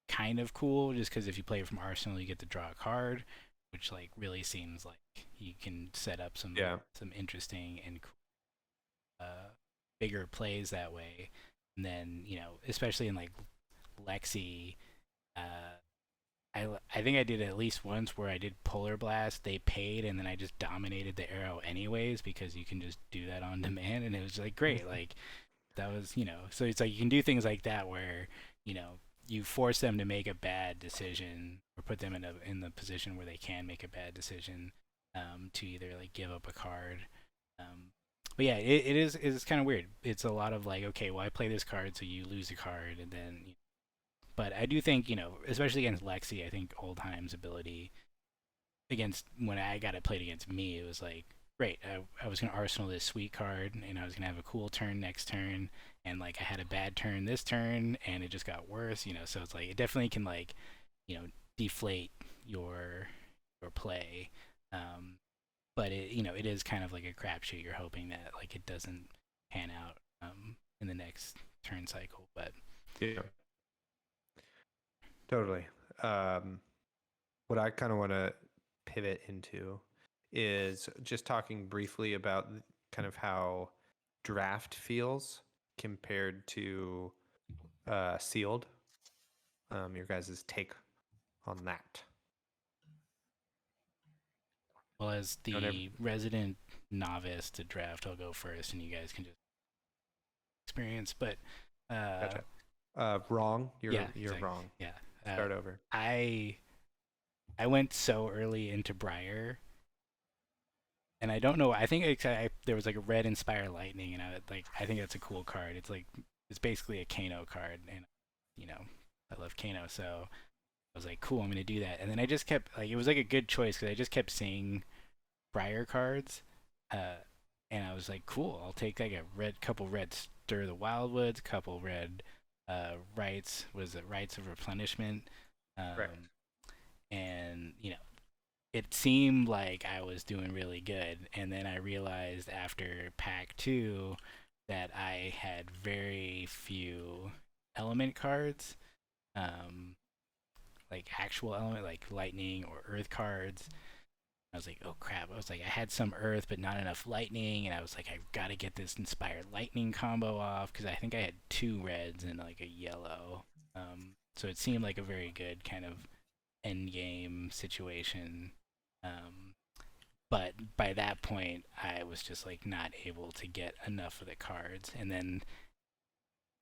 kind of cool, just because if you play it from Arsenal, you get to draw a card, which like really seems like you can set up some interesting and bigger plays that way. And then especially in like Lexi, I think I did it at least once where I did Polar Blast. They paid, and then I just dominated the arrow anyways because you can just do that on demand, and it was like great. Like that was so it's like you can do things like that where you force them to make a bad decision or put them in the position where they can make a bad decision, to either like give up a card. But yeah, it's kind of weird. It's a lot of like, okay, well I play this card, so you lose a card, and then. But I do think, especially against Lexi, I think Oldheim's ability against, when I got it played against me, it was like, great. I was going to arsenal this sweet card, and I was going to have a cool turn next turn, and like I had a bad turn this turn, and it just got worse, so it's like, it definitely can like, deflate your play. But it, it is kind of like a crapshoot. You're hoping that like it doesn't pan out in the next turn cycle, but yeah. Totally. What I kind of want to pivot into is just talking briefly about kind of how draft feels compared to sealed. your guys' take on that. Well, as Don't ever- the resident novice to draft, I'll go first, and you guys can just experience. But Gotcha. Wrong. You're exactly. wrong. Yeah. Start over. I went so early into Briar, and I don't know. I think there was like a red Inspire Lightning, and I think that's a cool card. It's basically a Kano card, and you know I love Kano, so I was like, cool, I'm gonna do that. And then I just kept it was like a good choice because I just kept seeing Briar cards, and I was like, cool, I'll take like a couple red Stir the Wildwoods, couple red rites of replenishment, Correct. and it seemed like I was doing really good, and then I realized after pack 2 that I had very few element cards, like actual element, like lightning or earth cards. I was like, oh crap. I was like, I had some earth, but not enough lightning. And I was like, I've got to get this inspired lightning combo off because I think I had 2 reds and like a yellow. So it seemed like a very good kind of end game situation. But by that point, I was just like not able to get enough of the cards. And then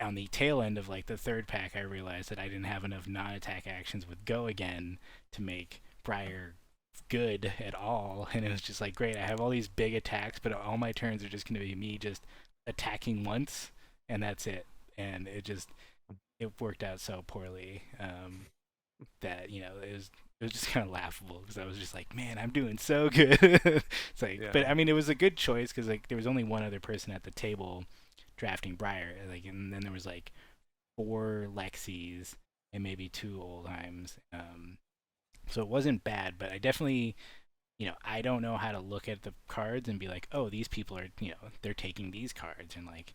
on the tail end of like the 3rd pack, I realized that I didn't have enough non-attack actions with Go Again to make Briar good at all. And it was just like, great, I have all these big attacks, but all my turns are just going to be me just attacking once, and that's it. And it worked out so poorly that it was just kind of laughable because I was just like, man, I'm doing so good. It's like, Yeah. but I mean, it was a good choice because like there was only one other person at the table drafting Briar, like, and then there was like 4 Lexis and maybe 2 Oldheims. So it wasn't bad, but I definitely, I don't know how to look at the cards and be like, oh, these people are, they're taking these cards, and like,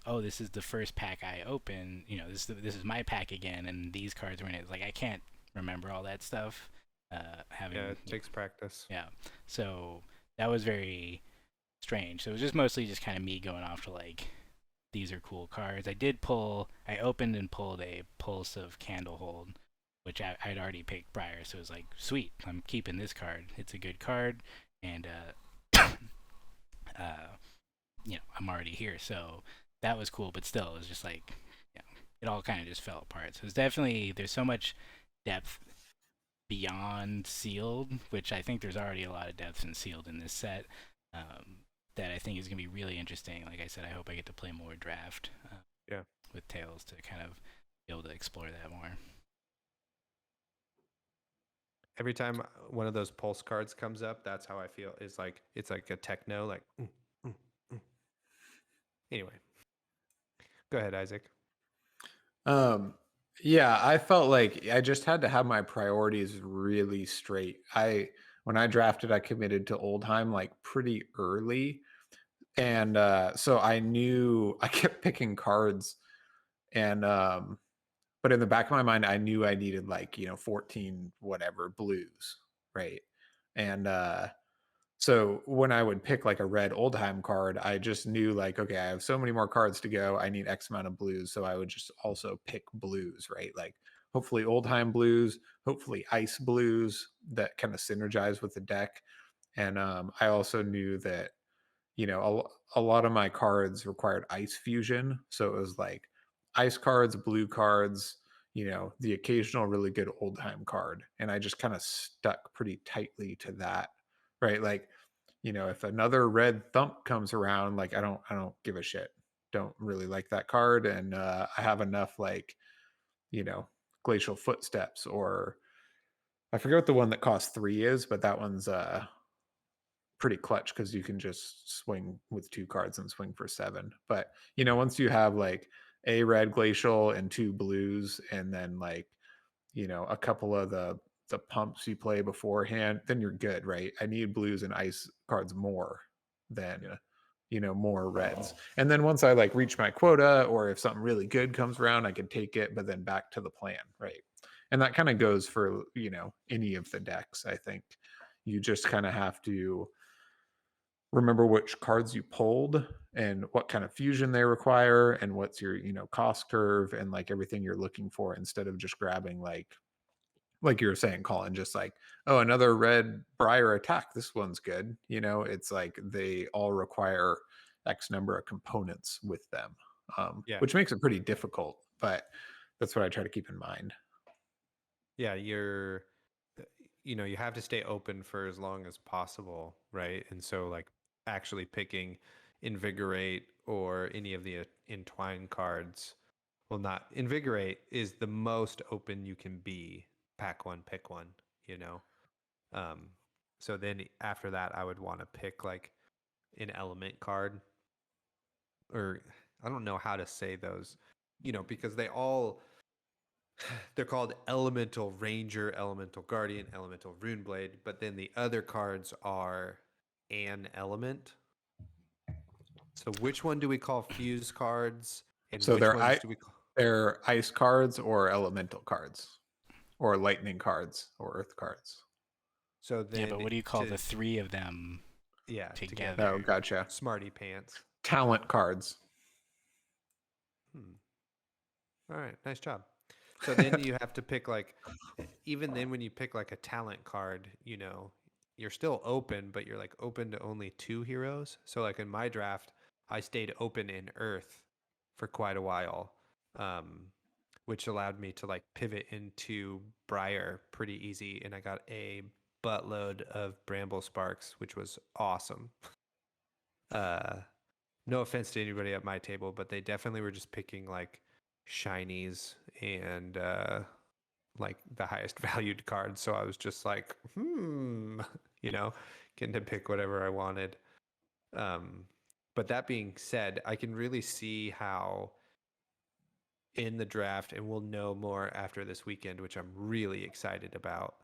oh, this is the first pack I open, this is my pack again, and these cards were in it. Like, I can't remember all that stuff. It takes practice. Yeah, so that was very strange. So it was just mostly just kind of me going off to like, these are cool cards. I opened and pulled a Pulse of Candlehold, which I'd already picked Briar, so it was like, sweet, I'm keeping this card. It's a good card, and I'm already here, so that was cool. But still, it was just like, it all kind of just fell apart. So it's definitely, there's so much depth beyond Sealed, which I think there's already a lot of depth in Sealed in this set. That I think is going to be really interesting. Like I said, I hope I get to play more draft with Tails to kind of be able to explore that more. Every time one of those pulse cards comes up, that's how I feel. It's like a techno, like. Anyway, go ahead, Isaac. Yeah, I felt like I just had to have my priorities really straight. When I drafted, I committed to Oldheim like pretty early, and so I knew I kept picking cards, and but in the back of my mind, I knew I needed like 14 whatever blues, right? And so when I would pick like a red Oldheim card, I just knew like, okay, I have so many more cards to go. I need X amount of blues. So I would just also pick blues, right? Like hopefully Oldheim blues, hopefully ice blues that kind of synergize with the deck. And I also knew that, a lot of my cards required ice fusion. So it was like ice cards, blue cards, the occasional really good Oldheim card. And I just kind of stuck pretty tightly to that, right? Like, if another red thump comes around, like I don't give a shit. Don't really like that card. And I have enough like, glacial footsteps, or I forget what the one that costs 3 is, but that one's pretty clutch because you can just swing with 2 cards and swing for 7. But once you have like a red glacial and 2 blues, and then like a couple of the pumps you play beforehand, then you're good, right? I need blues and ice cards more than more reds. And then once I like reach my quota, or if something really good comes around, I can take it, but then back to the plan, right? And that kind of goes for any of the decks. I think you just kind of have to remember which cards you pulled and what kind of fusion they require and what's your, cost curve and like everything you're looking for, instead of just grabbing like you were saying, Colin, just like, oh, another red Briar attack. This one's good. It's like they all require X number of components with them, Yeah. which makes it pretty difficult. But that's what I try to keep in mind. Yeah, you have to stay open for as long as possible, right? And so like actually picking Invigorate or any of the Entwine cards, well, not Invigorate is the most open you can be. Pack one, pick one, you know. So then after that, I would want to pick like an element card, or I don't know how to say those, because they're called Elemental Ranger, Elemental Guardian, Elemental Runeblade, but then the other cards are an element. So which one do we call fuse cards, and So which ones do we call? they're ice cards or elemental cards or lightning cards or earth cards. So then, but what do you call the three of them together? Oh, gotcha. Smarty pants. Talent cards. All right, nice job. So then you have to pick like, even then when you pick like a talent card, you're still open, but you're like open to only 2 heroes. So like in my draft, I stayed open in Earth for quite a while, which allowed me to like pivot into Briar pretty easy, and I got a buttload of Bramble Sparks, which was awesome. No offense to anybody at my table, but they definitely were just picking like shinies and like the highest valued cards. So I was just like, getting to pick whatever I wanted. But that being said, I can really see how in the draft, and we'll know more after this weekend, which I'm really excited about,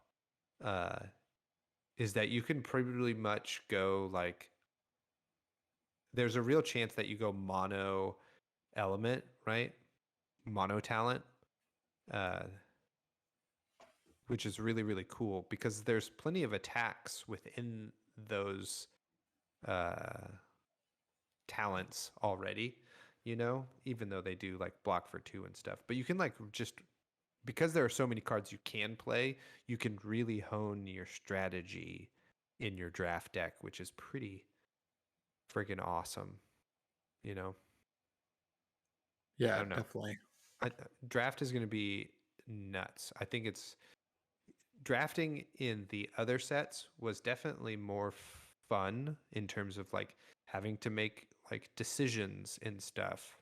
is that you can pretty much go like, there's a real chance that you go mono element, right? Mono talent, which is really, really cool because there's plenty of attacks within those talents already, even though they do like block for 2 and stuff. But you can like just, because there are so many cards you can play, you can really hone your strategy in your draft deck, which is pretty freaking awesome, Yeah, don't know. definitely. Draft is going to be nuts. I think drafting in the other sets was definitely more fun in terms of like having to make like decisions and stuff.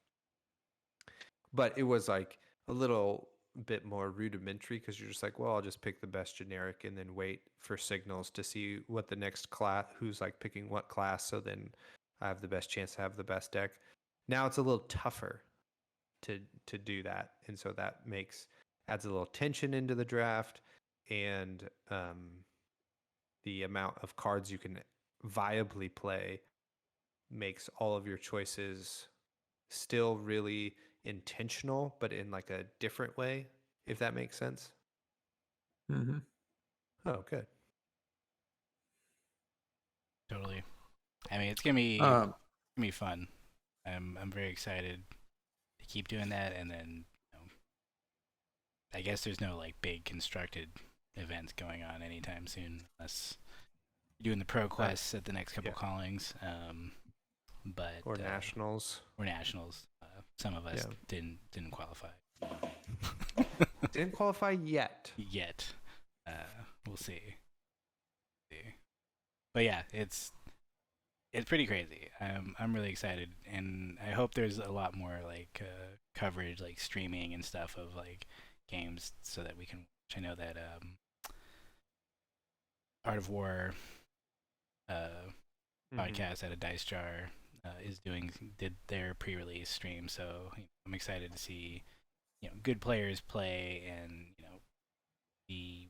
But it was like a little bit more rudimentary because you're just like, well, I'll just pick the best generic and then wait for signals to see what the next class, who's like picking what class. So then I have the best chance to have the best deck. Now it's a little tougher to do that, and so that adds a little tension into the draft, and the amount of cards you can viably play makes all of your choices still really intentional, but in like a different way, if that makes sense. Mm-hmm. Oh, good. Totally. I mean, it's gonna be fun. I'm very excited to keep doing that, and then I guess there's no like big constructed events going on anytime soon, unless you're doing the pro quests at the next couple callings. Or nationals. Or nationals. Some of us didn't qualify. Didn't qualify yet. We'll see. But yeah, it's pretty crazy. I'm really excited, and I hope there's a lot more like coverage, like streaming and stuff of like games, so that we can watch. I know that Art of War podcast at a Dice Jar did their pre-release stream, so I'm excited to see good players play and see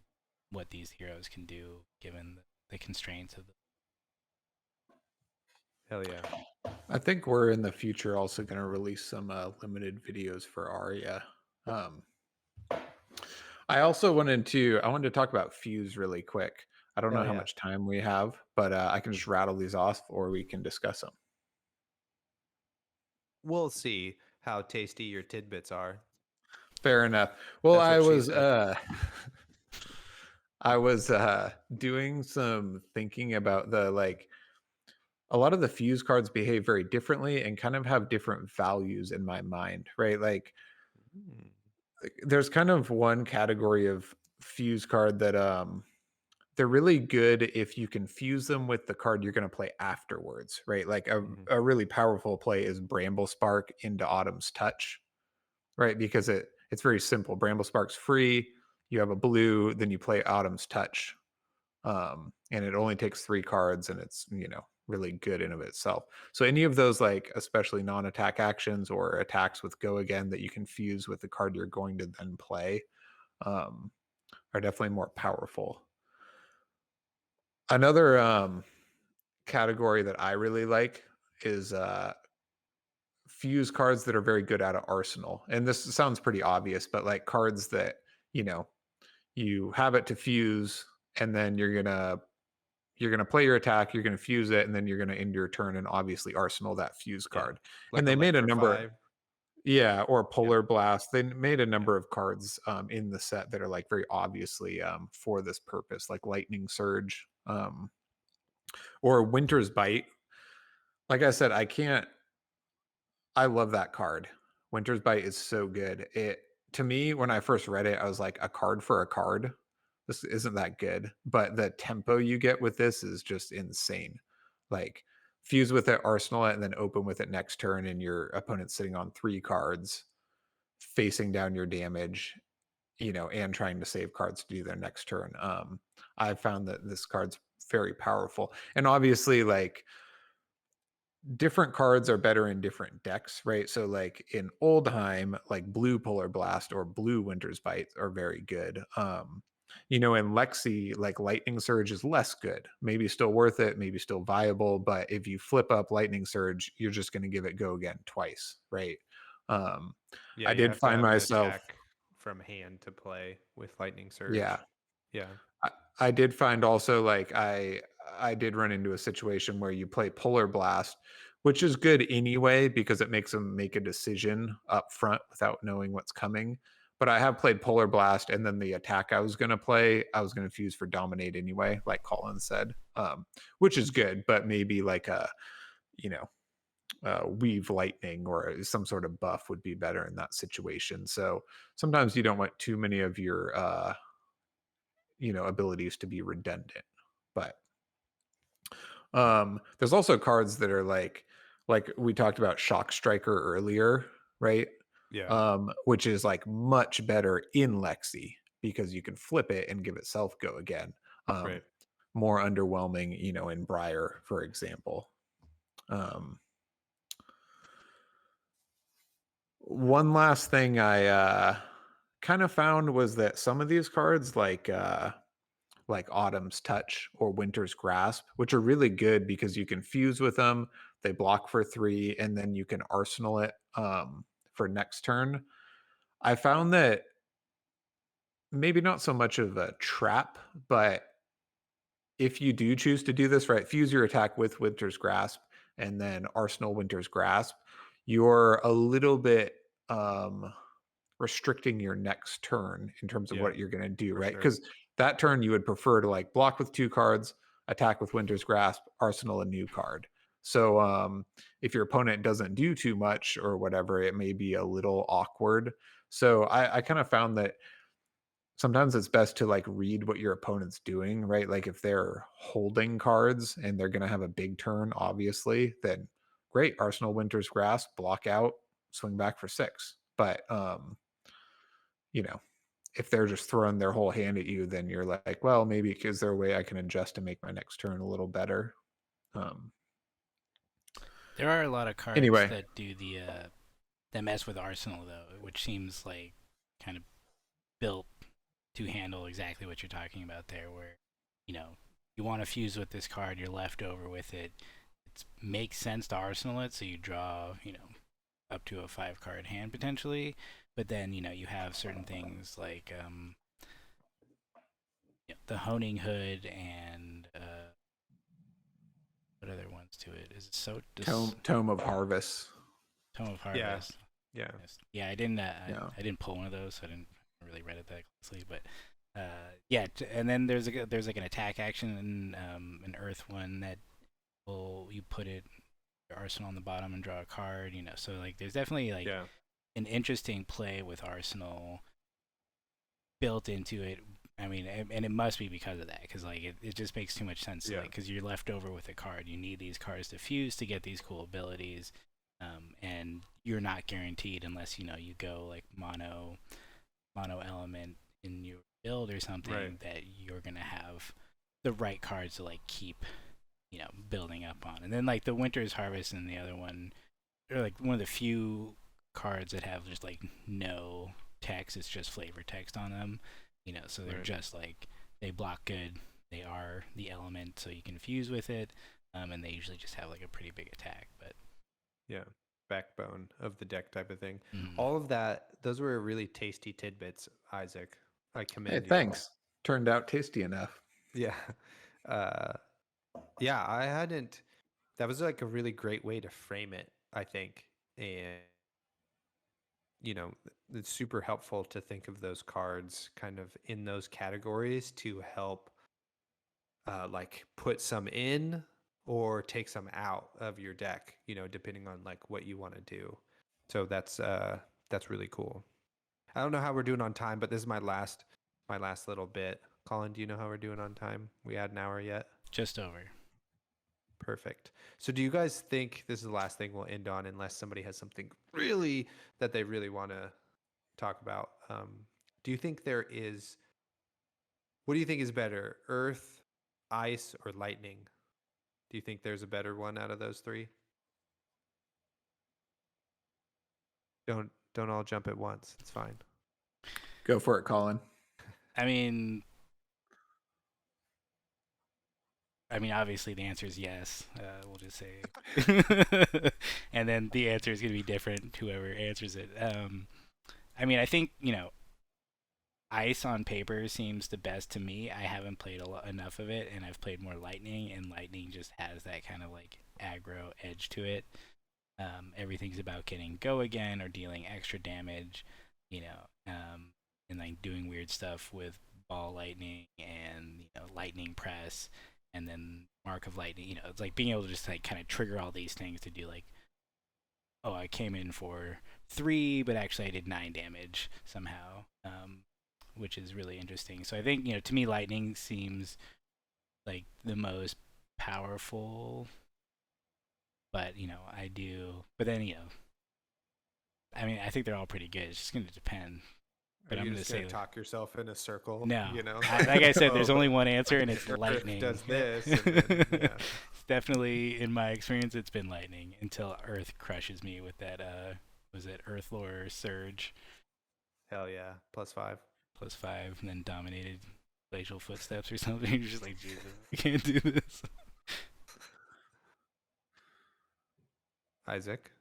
what these heroes can do given the constraints of the. Hell yeah. I think we're in the future also going to release some limited videos for Aria. I wanted to talk about Fuse really quick. I don't know how much time we have, but I can just rattle these off or we can discuss them. we'll see how tasty your tidbits are. Fair enough. Well, That's what she said. I was doing some thinking about the like a lot of the fuse cards behave very differently and kind of have different values in my mind, right? Like Mm, there's kind of one category of fuse card that they're really good if you can fuse them with the card you're going to play afterwards, right? Like mhm. a really powerful play is Bramble Spark into Autumn's Touch, right? Because it's very simple. Bramble Spark's free. You have a blue, then you play Autumn's Touch, and it only takes 3 cards, and it's really good in of itself. So any of those, like especially non-attack actions or attacks with Go Again that you can fuse with the card you're going to then play, um, are definitely more powerful. Another category that I really like is fuse cards that are very good out of Arsenal. And this sounds pretty obvious, but like cards that, you know, you have it to fuse, and then you're gonna play your attack, you're gonna fuse it, and then you're gonna end your turn and obviously Arsenal that fuse Yeah, card. And like they made a Electrify. number, yeah, or Yeah, Polar Blast. They made a yeah. number of cards in the set that are like very obviously for this purpose, like Lightning Surge, or Winter's Bite. Like I said, I love that card. Winter's Bite is so good. It to me, when I first read it, I was like, a card for a card. This isn't that good. But the tempo you get with this is just insane. Like fuse with it, arsenal it, and then open with it next turn, and your opponent's sitting on 3 cards, facing down your damage, and trying to save cards to do their next turn. I found that this card's very powerful. And obviously, like different cards are better in different decks, right? So like in Oldheim, like blue Polar Blast or blue Winter's Bite are very good. In Lexi, like Lightning Surge is less good. Maybe still worth it, maybe still viable, but if you flip up Lightning Surge, you're just going to give it Go Again twice, right? Um, Yeah, I you did have to find have an myself, attack from hand to play with Lightning yeah, Surge. Yeah. I did find also like I did run into a situation where you play Polar Blast, which is good anyway because it makes them make a decision up front without knowing what's coming. But I have played Polar Blast, and then the attack I was going to play, I was going to fuse for Dominate anyway, like Colin said, which is good, but maybe like you know Weave Lightning or some sort of buff would be better in that situation. So sometimes you don't want too many of your abilities to be redundant. But there's also cards that are like we talked about Shock Striker earlier, right? Yeah. Which is like much better in Lexi because you can flip it and give itself Go Again. Right. More underwhelming, in Briar, for example. One last thing I kind of found was that some of these cards, like Autumn's Touch or Winter's Grasp, which are really good because you can fuse with them. They block for 3, and then you can arsenal it for next turn. I found that maybe not so much of a trap, but if you do choose to do this, right, fuse your attack with Winter's Grasp and then arsenal Winter's Grasp, you're a little bit restricting your next turn in terms of Yeah, what you're going to do, for right? sure. Because that turn you would prefer to like block with 2 cards, attack with Winter's Grasp, arsenal a new card. So if your opponent doesn't do too much or whatever, it may be a little awkward. So I kind of found that sometimes it's best to like read what your opponent's doing, right? Like if they're holding cards and they're going to have a big turn, obviously, then great, arsenal Winter's Grasp, block out, swing back for 6. But you know, if they're just throwing their whole hand at you, then you're like, well, maybe is there a way I can adjust to make my next turn a little better? Um, There are a lot of cards anyway, that do the that mess with Arsenal though, which seems like kind of built to handle exactly what you're talking about there, where you know you want to fuse with this card, you're left over with it. It makes sense to arsenal it, so you draw up to a 5 card hand potentially, but then you have certain things like the honing hood and what other ones to it? Is it so Tome of Harvest. Tome of Yeah. Harvest. Yeah. Yes. Yeah, I didn't. Yeah. I didn't pull one of those, so I didn't really read it that closely. But yeah, and then there's like an attack action and an Earth one that will you put it your arsenal on the bottom and draw a card. You know, so like there's definitely like Yeah. an interesting play with Arsenal built into it. I mean, and it must be because of that, because like it just makes too much sense. Yeah. Like, because you're left over with a card, you need these cards to fuse to get these cool abilities, and you're not guaranteed unless you know you go like mono element in your build or something Right. that you're gonna have the right cards to like keep building up on. And then like the Winter's Harvest and the other one are like one of the few cards that have just like no text. It's just flavor text on them. So they're Right. just like they block good. They are the element, so you can fuse with it. And they usually just have like a pretty big attack. But Yeah. Backbone of the deck type of thing. mm, All of that, those were really tasty tidbits, Isaac. I Hey, commend you. thanks. Turned out tasty enough. Yeah. Uh, yeah, I hadn't. That was like a really great way to frame it, I think. And, it's super helpful to think of those cards kind of in those categories to help like put some in or take some out of your deck, depending on like what you want to do. So that's really cool. I don't know how we're doing on time, but this is my last little bit. Colin, do you know how we're doing on time? We had an hour yet? just over. Perfect. So do you guys think this is the last thing we'll end on unless somebody has something really that they really want to talk about? Do you think what do you think is better, earth, ice, or lightning? Do you think there's a better one out of those three? Don't all jump at once. It's fine. Go for it, Colin. I mean, obviously the answer is yes. We'll just say, and then the answer is going to be different. Whoever answers it. I think ice on paper seems the best to me. I haven't played enough of it, and I've played more lightning, and lightning just has that kind of like aggro edge to it. Everything's about getting go again or dealing extra damage, and like doing weird stuff with ball lightning and lightning press and then mark of lightning. It's like being able to just like kind of trigger all these things to do like, oh, I came in for 3, but actually I did 9 damage somehow, which is really interesting. So I think to me lightning seems like the most powerful, but I do. But then I think they're all pretty good. It's just gonna depend. But Are I'm you gonna just say gonna talk yourself in a circle? no. Like I said, there's oh, only one answer, and it's Earth lightning. does this. And then, yeah. It's definitely, in my experience, it's been lightning until Earth crushes me with that. Was it Earth Lore Surge? Hell yeah, +5. +5, and then dominated glacial footsteps or something. You're just like, Jesus, I can't do this. Isaac,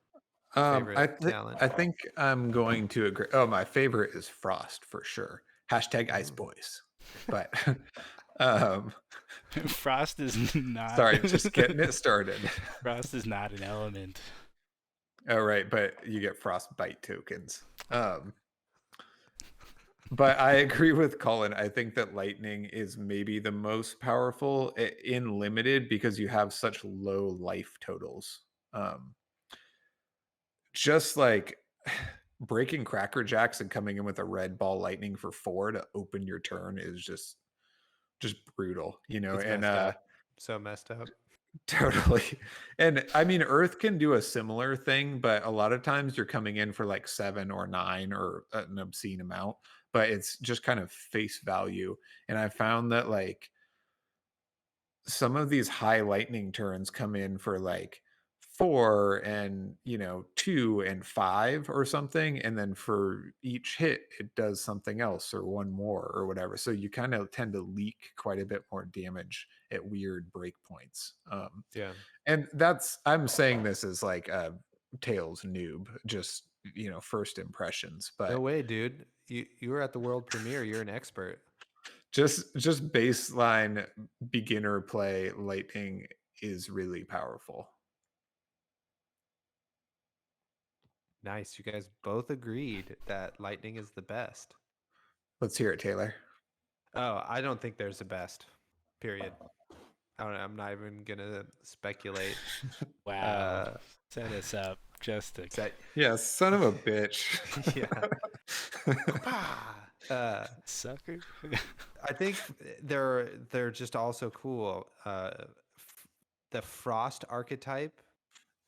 I favorite talent? I think I'm going to agree. Oh, my favorite is Frost for sure. Hashtag Ice Boys. But Frost is not. sorry, just getting it started. Frost is not an element. Oh, right, but you get Frostbite tokens. But I agree with Colin. I think that lightning is maybe the most powerful in limited because you have such low life totals. Just like breaking Cracker Jacks and coming in with a red ball lightning for 4 to open your turn is just brutal, It's and messed up. So messed up. totally. And I mean, Earth can do a similar thing, but a lot of times you're coming in for like 7 or 9 or an obscene amount, but it's just kind of face value. And I found that like some of these high lightning turns come in for like 4 and 2 and 5 or something, and then for each hit it does something else or one more or whatever, so you kind of tend to leak quite a bit more damage at weird breakpoints. Yeah. And I'm saying this as like a Tails noob, just first impressions, No but way, dude. You were at the world premiere. You're an expert. just baseline beginner play, lightning is really powerful. Nice. You guys both agreed that lightning is the best. Let's hear it, Taylor. Oh, I don't think there's a best. Period. I'm not even gonna speculate. Wow. Set us up just to. That Yeah, son of a bitch. yeah. Sucker. I think they're just also cool. The frost archetype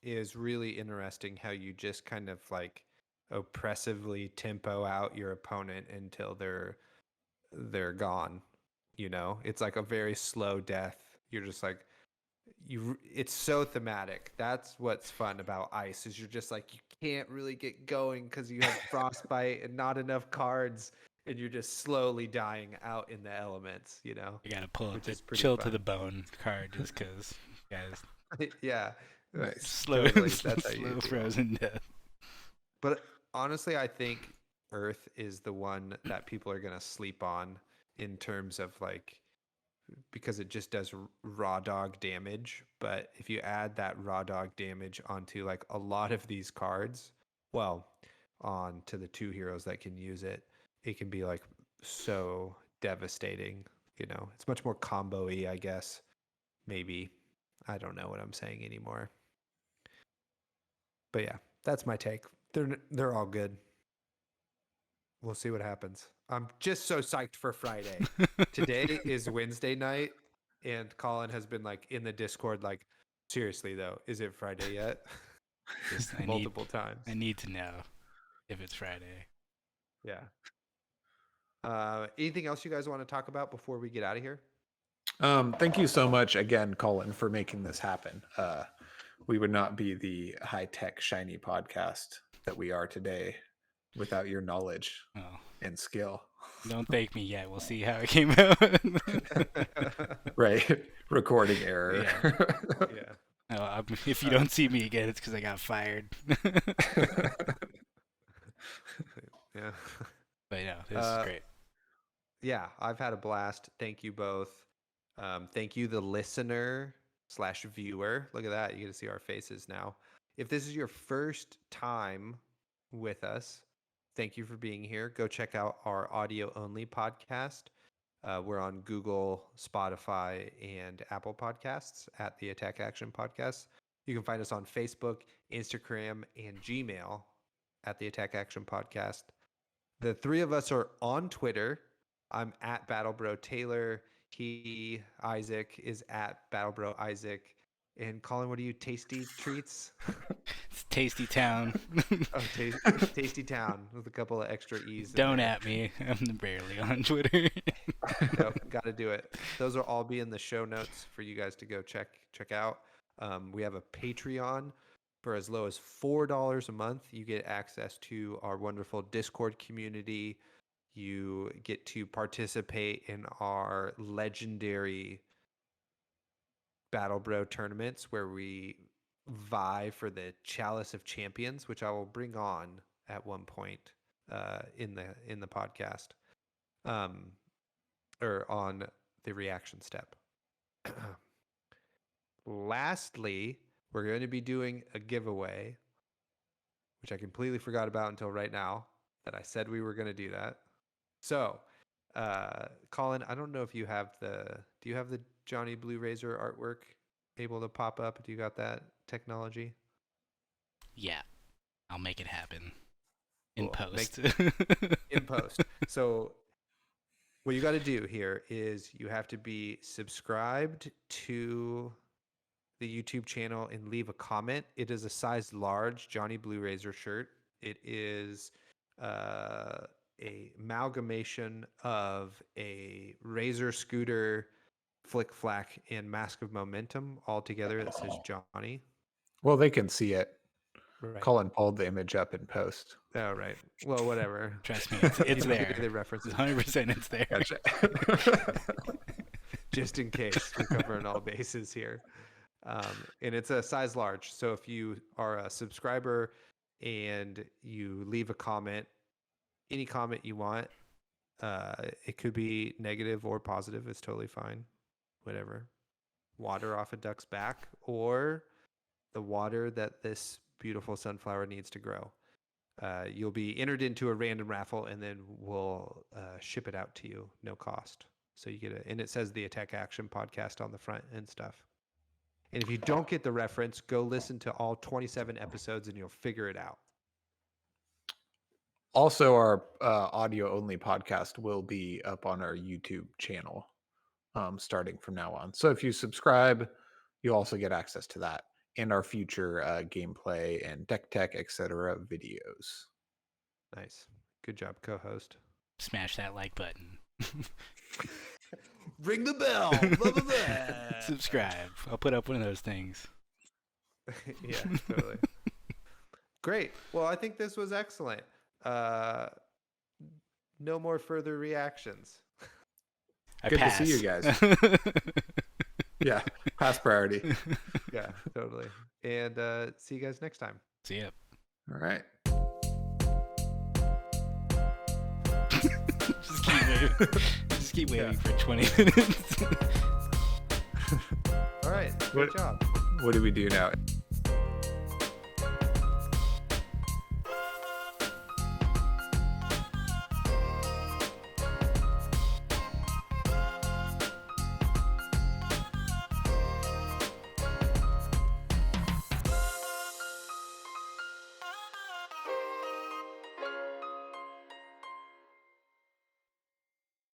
is really interesting. How you just kind of like oppressively tempo out your opponent until they're gone. You know, it's like a very slow death. You're just like it's so thematic. That's what's fun about ice is you're just like you can't really get going because you have frostbite and not enough cards and you're just slowly dying out in the elements, you know. You gotta pull up Which the is pretty chill to fun. the bone card just because, guys. Yeah. Nice. Slow, Totally. That's how you slow do. frozen death. But honestly, I think Earth is the one that people are gonna sleep on in terms of like because it just does raw dog damage. But if you add that raw dog damage onto like a lot of these cards, well, on to the 2 heroes that can use it, it can be like so devastating. You know, it's much more combo-y, I guess. Maybe. I don't know what I'm saying anymore. But yeah, that's my take. They're all good. We'll see what happens. I'm just so psyched for Friday. Today is Wednesday night, and Colin has been like in the Discord, like, seriously though, is it Friday yet? Just Multiple times. I need to know if it's Friday. Yeah. Anything else you guys want to talk about before we get out of here? Thank you so much again, Colin, for making this happen. We would not be the high-tech, shiny podcast that we are today without your knowledge Oh, and skill. don't thank me yet. We'll see how it came out. Right. Recording error. Yeah. Oh, if you don't see me again, it's because I got fired. Yeah. But no, this is great. Yeah, I've had a blast. Thank you both. Thank you, the listener/viewer. Look at that. You get to see our faces now. If this is your first time with us, thank you for being here. Go check out our audio only podcast. We're on Google, Spotify, and Apple Podcasts at the Attack Action Podcast. You can find us on Facebook, Instagram, and Gmail at the Attack Action Podcast. The 3 of us are on Twitter. I'm at BattleBro Taylor. Isaac, is at BattleBro Isaac. And Colin, what are you? Tasty Treats? It's Tasty Town. Oh, Tasty Town with a couple of extra E's. Don't at me. I'm barely on Twitter. Nope, got to do it. Those will all be in the show notes for you guys to go check out. We have a Patreon. For as low as $4 a month, you get access to our wonderful Discord community. You get to participate in our legendary Battle Bro tournaments where we vie for the Chalice of Champions, which I will bring on at one point in the podcast, or on the reaction step. Lastly, we're going to be doing a giveaway, which I completely forgot about until right now that I said we were going to do that. So, Colin, I don't know if you have do you have the Johnny Blue Razor artwork able to pop up? Do you got that technology? Yeah, I'll make it happen in Cool. post. In post. So what you got to do here is you have to be subscribed to the YouTube channel and leave a comment. It is a size large Johnny Blue Razor shirt. It is a amalgamation of a Razor scooter, Flick Flack, and Mask of Momentum all together. That says Johnny. Well, they can see it. Right. Colin pulled the image up in post. Oh, right. Well, whatever. Trust me, it's there. The references. 100% it's there. Gotcha. Just in case we're covering all bases here. And it's a size large. So if you are a subscriber and you leave a comment, any comment you want, it could be negative or positive. It's totally fine. Whatever. Water off a duck's back or the water that this beautiful sunflower needs to grow. You'll be entered into a random raffle, and then we'll ship it out to you, no cost. So you get and it says the Attack Action podcast on the front and stuff. And if you don't get the reference, go listen to all 27 episodes and you'll figure it out. Also, our audio only podcast will be up on our YouTube channel starting from now on. So if you subscribe, you'll also get access to that and our future gameplay and deck tech, etc. videos. Nice. Good job, co-host. Smash that like button. Ring the bell. Blah, blah, blah. Subscribe. I'll put up one of those things. Yeah, totally. Great. Well, I think this was excellent. No more further reactions. Good to see you guys. Yeah, pass priority. Yeah, totally. And see you guys next time. See ya. All right. Just keep waiting for 20 minutes. All right. Good job. What do we do now?